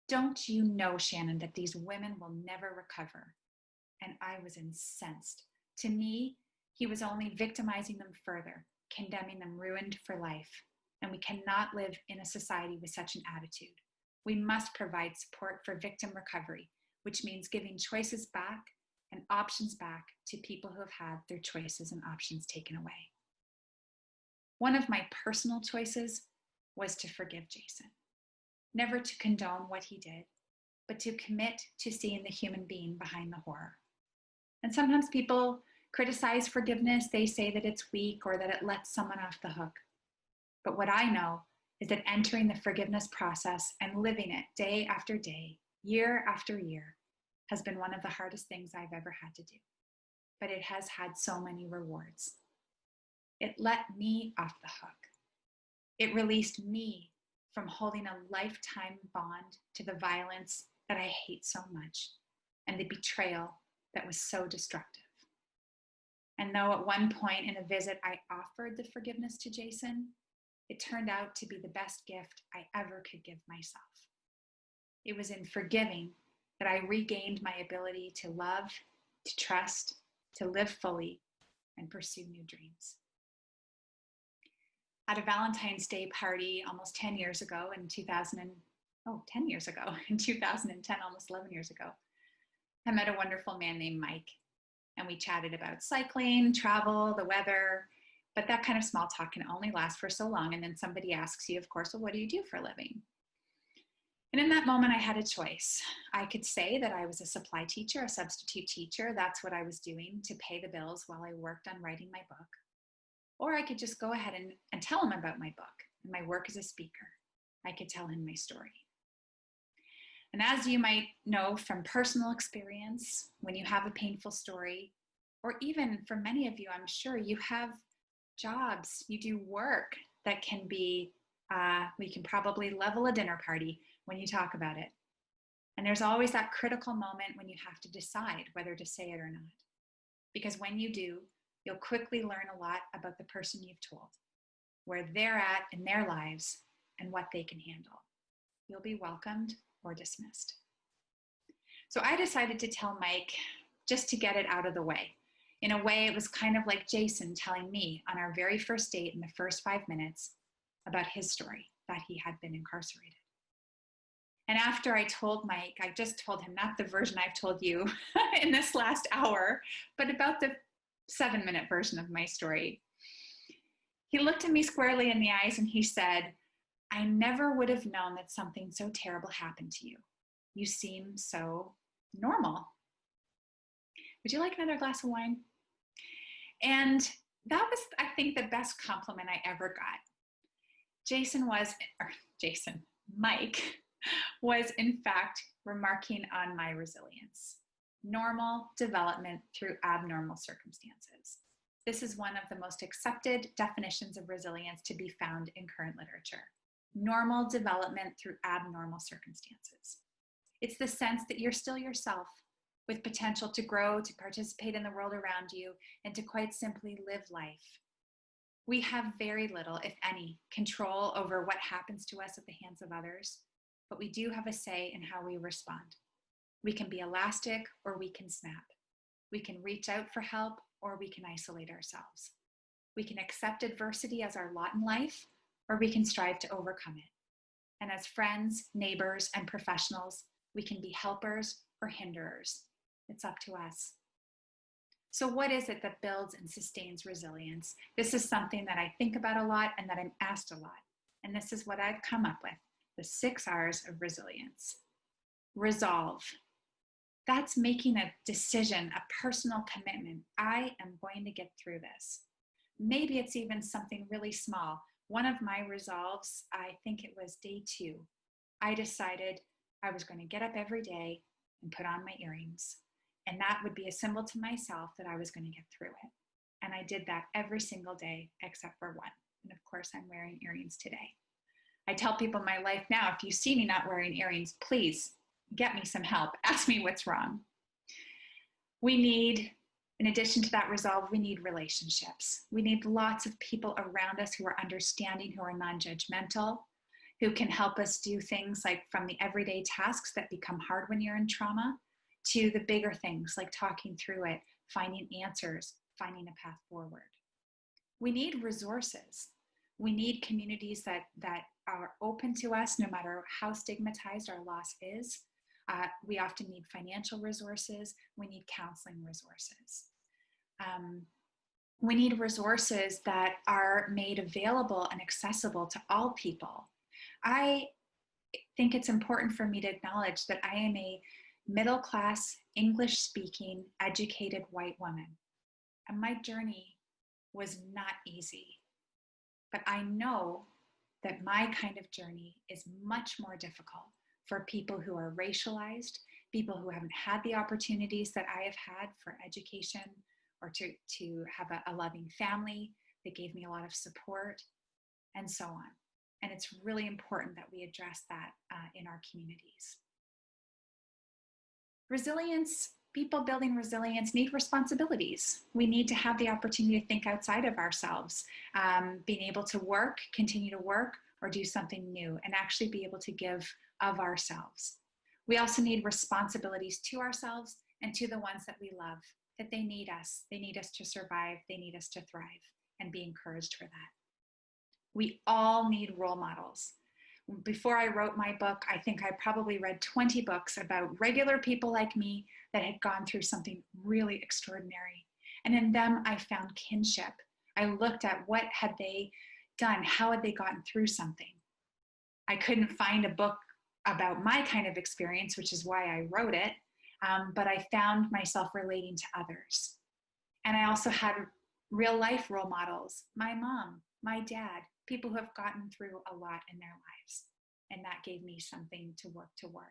"Don't you know, Shannon, that these women will never recover?" And I was incensed. To me, he was only victimizing them further, condemning them ruined for life. And we cannot live in a society with such an attitude. We must provide support for victim recovery, which means giving choices back and options back to people who have had their choices and options taken away. One of my personal choices was to forgive Jason, never to condone what he did, but to commit to seeing the human being behind the horror. And sometimes people criticize forgiveness. They say that it's weak or that it lets someone off the hook. But what I know is that entering the forgiveness process and living it day after day, year after year, has been one of the hardest things I've ever had to do. But it has had so many rewards. It let me off the hook. It released me from holding a lifetime bond to the violence that I hate so much and the betrayal that was so destructive. And though at one point in a visit I offered the forgiveness to Jason, it turned out to be the best gift I ever could give myself. It was in forgiving that I regained my ability to love, to trust, to live fully, and pursue new dreams. At a Valentine's Day party almost 10 years ago in 2010, almost 11 years ago, I met a wonderful man named Mike, and we chatted about cycling, travel, the weather, but that kind of small talk can only last for so long, and then somebody asks you, of course, well, what do you do for a living? And in that moment, I had a choice. I could say that I was a supply teacher, a substitute teacher. That's what I was doing to pay the bills while I worked on writing my book. Or I could just go ahead and tell him about my book and my work as a speaker. I could tell him my story. And as you might know from personal experience, when you have a painful story, or even for many of you, I'm sure you have jobs, you do work that can be, we can probably level a dinner party when you talk about it. And there's always that critical moment when you have to decide whether to say it or not. Because when you do, you'll quickly learn a lot about the person you've told, where they're at in their lives, and what they can handle. You'll be welcomed or dismissed. So I decided to tell Mike just to get it out of the way. In a way, it was kind of like Jason telling me on our very first date in the first 5 minutes about his story, that he had been incarcerated. And after I told Mike, I just told him, not the version I've told you in this last hour, but about the 7-minute version of my story. He looked at me squarely in the eyes and he said, I never would have known that something so terrible happened to you. You seem so normal. Would you like another glass of wine? And that was, I think, the best compliment I ever got. Mike was in fact remarking on my resilience. Normal development through abnormal circumstances. This is one of the most accepted definitions of resilience to be found in current literature. Normal development through abnormal circumstances. It's the sense that you're still yourself, with potential to grow, to participate in the world around you, and to quite simply live life. We have very little, if any, control over what happens to us at the hands of others, but we do have a say in how we respond. We can be elastic or we can snap. We can reach out for help or we can isolate ourselves. We can accept adversity as our lot in life, or we can strive to overcome it. And as friends, neighbors, and professionals, we can be helpers or hinderers. It's up to us. So what is it that builds and sustains resilience? This is something that I think about a lot and that I'm asked a lot. And this is what I've come up with, the 6 R's of resilience. Resolve. That's making a decision, a personal commitment. I am going to get through this. Maybe it's even something really small. One of my resolves, I think it was day 2, I decided I was going to get up every day and put on my earrings. And that would be a symbol to myself that I was going to get through it. And I did that every single day except for one. And of course, I'm wearing earrings today. I tell people in my life now, if you see me not wearing earrings, please get me some help. Ask me what's wrong. We need, in addition to that resolve, we need relationships. We need lots of people around us who are understanding, who are non-judgmental, who can help us do things like from the everyday tasks that become hard when you're in trauma to the bigger things like talking through it, finding answers, finding a path forward. We need resources. We need communities that are open to us no matter how stigmatized our loss is. We often need financial resources. We need counseling resources. We need resources that are made available and accessible to all people. I think it's important for me to acknowledge that I am a middle-class, English-speaking, educated white woman. And my journey was not easy. But I know that my kind of journey is much more difficult for people who are racialized, people who haven't had the opportunities that I have had for education or to have a loving family that gave me a lot of support, and so on. And it's really important that we address that in our communities. Resilience, people building resilience need responsibilities. We need to have the opportunity to think outside of ourselves, being able to work, continue to work, or do something new, and actually be able to give of ourselves. We also need responsibilities to ourselves and to the ones that we love, that they need us. They need us to survive. They need us to thrive, and be encouraged for that. We all need role models. Before I wrote my book, I think I probably read 20 books about regular people like me that had gone through something really extraordinary. And in them, I found kinship. I looked at what had they done? How had they gotten through something? I couldn't find a book about my kind of experience, which is why I wrote it, but I found myself relating to others. And I also had real life role models, my mom, my dad, people who have gotten through a lot in their lives. And that gave me something to work toward.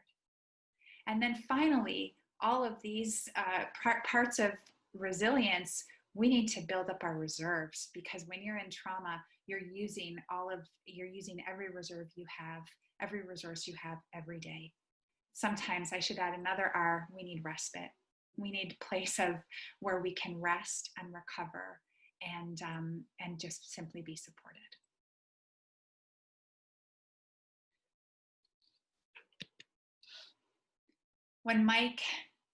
And then finally, all of these parts of resilience, we need to build up our reserves, because when you're in trauma, you're using every reserve you have, every resource you have every day. Sometimes, I should add another R, we need respite. We need a place of where we can rest and recover and just simply be supported. When Mike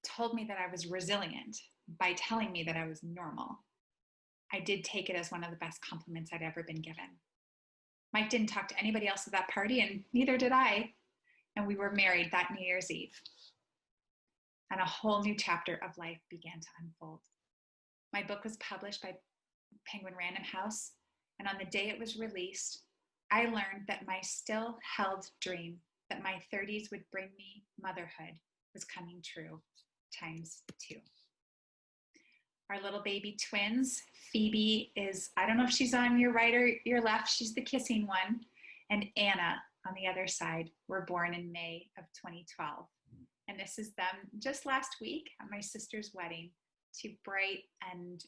told me that I was resilient by telling me that I was normal, I did take it as one of the best compliments I'd ever been given. Mike didn't talk to anybody else at that party, and neither did I. and we were married that New Year's Eve. And a whole new chapter of life began to unfold. My book was published by Penguin Random House, and on the day it was released, I learned that my still held dream that my 30s would bring me motherhood was coming true ×2. Our little baby twins, Phoebe is, I don't know if she's on your right or your left, she's the kissing one, and Anna on the other side were born in May of 2012. And this is them just last week at my sister's wedding, two bright and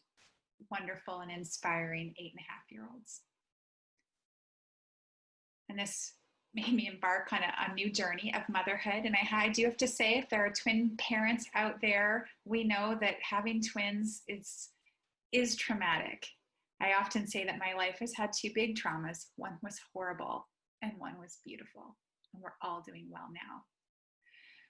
wonderful and inspiring 8.5-year-olds. And this made me embark on a new journey of motherhood. And I do have to say, if there are twin parents out there, we know that having twins is traumatic. I often say that my life has had two big traumas. One was horrible and one was beautiful. And we're all doing well now.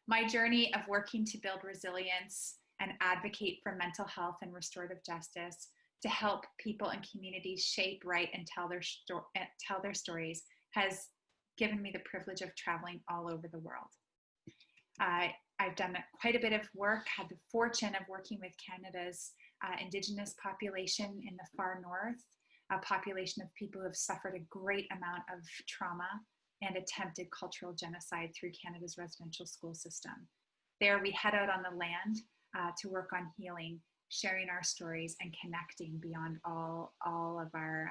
My journey of working to build resilience and advocate for mental health and restorative justice to help people and communities shape, write, and tell their stories has given me the privilege of traveling all over the world. I've done quite a bit of work, had the fortune of working with Canada's Indigenous population in the far north, a population of people who have suffered a great amount of trauma and attempted cultural genocide through Canada's residential school system. There we head out on the land to work on healing, sharing our stories and connecting beyond all of our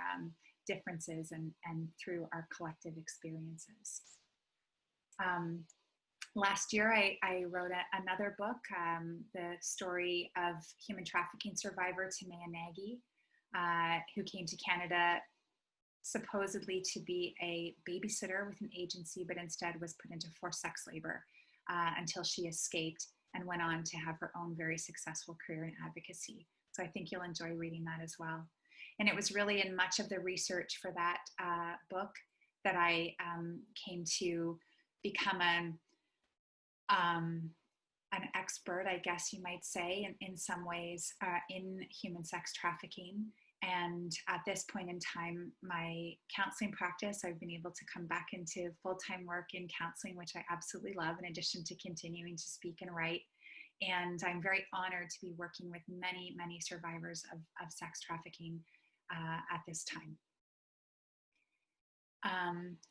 differences and through our collective experiences. Last year, I wrote another book, the story of human trafficking survivor Timea Nagy, who came to Canada supposedly to be a babysitter with an agency, but instead was put into forced sex labor until she escaped and went on to have her own very successful career in advocacy. So I think you'll enjoy reading that as well. And it was really in much of the research for that book that I came to become an expert, I guess you might say, in some ways, in human sex trafficking. And at this point in time, my counseling practice, I've been able to come back into full-time work in counseling, which I absolutely love, in addition to continuing to speak and write. And I'm very honored to be working with many, many survivors of sex trafficking at this time.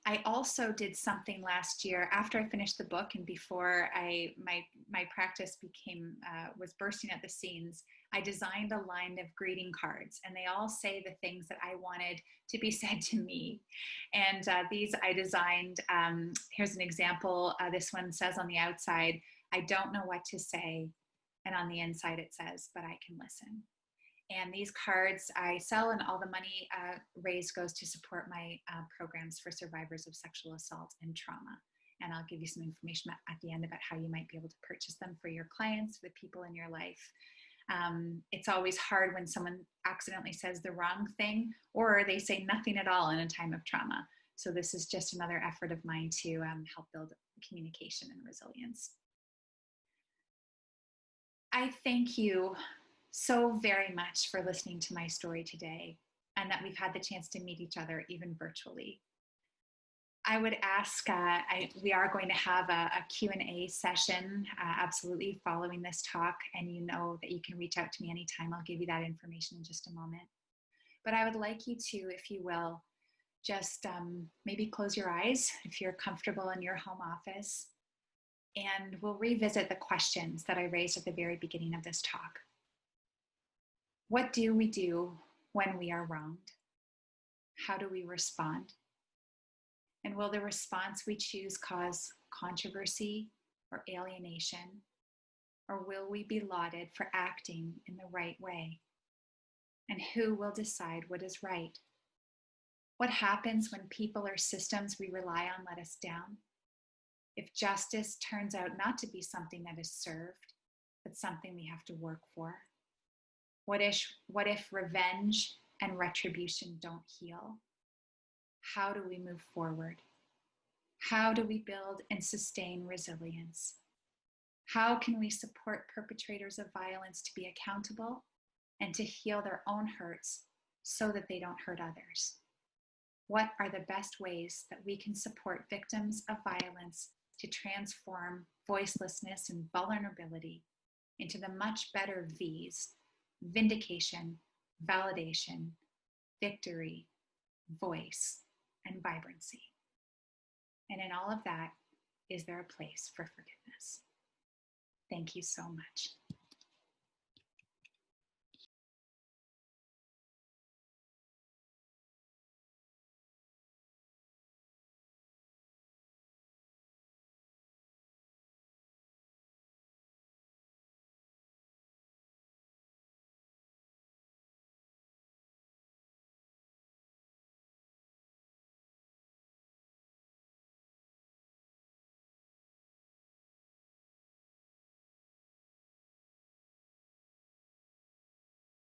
I also did something last year after I finished the book and before my practice was bursting at the seams. I designed a line of greeting cards, and they all say the things that I wanted to be said to me. And these I designed. Here's an example. This one says on the outside, "I don't know what to say," and on the inside it says, "But I can listen." And these cards I sell, and all the money raised goes to support my programs for survivors of sexual assault and trauma. And I'll give you some information at the end about how you might be able to purchase them for your clients, for the people in your life. It's always hard when someone accidentally says the wrong thing, or they say nothing at all in a time of trauma. So this is just another effort of mine to help build communication and resilience. I thank you so very much for listening to my story today, and that we've had the chance to meet each other even virtually. I would ask, we are going to have a Q&A session absolutely following this talk, and you know that you can reach out to me anytime. I'll give you that information in just a moment. But I would like you to, if you will, just maybe close your eyes if you're comfortable in your home office, and we'll revisit the questions that I raised at the very beginning of this talk. What do we do when we are wronged? How do we respond? And will the response we choose cause controversy or alienation? Or will we be lauded for acting in the right way? And who will decide what is right? What happens when people or systems we rely on let us down? If justice turns out not to be something that is served, but something we have to work for? What if revenge and retribution don't heal? How do we move forward? How do we build and sustain resilience? How can we support perpetrators of violence to be accountable and to heal their own hurts so that they don't hurt others? What are the best ways that we can support victims of violence to transform voicelessness and vulnerability into the much better V's: vindication, validation, victory, voice, and vibrancy. And in all of that, is there a place for forgiveness? Thank you so much.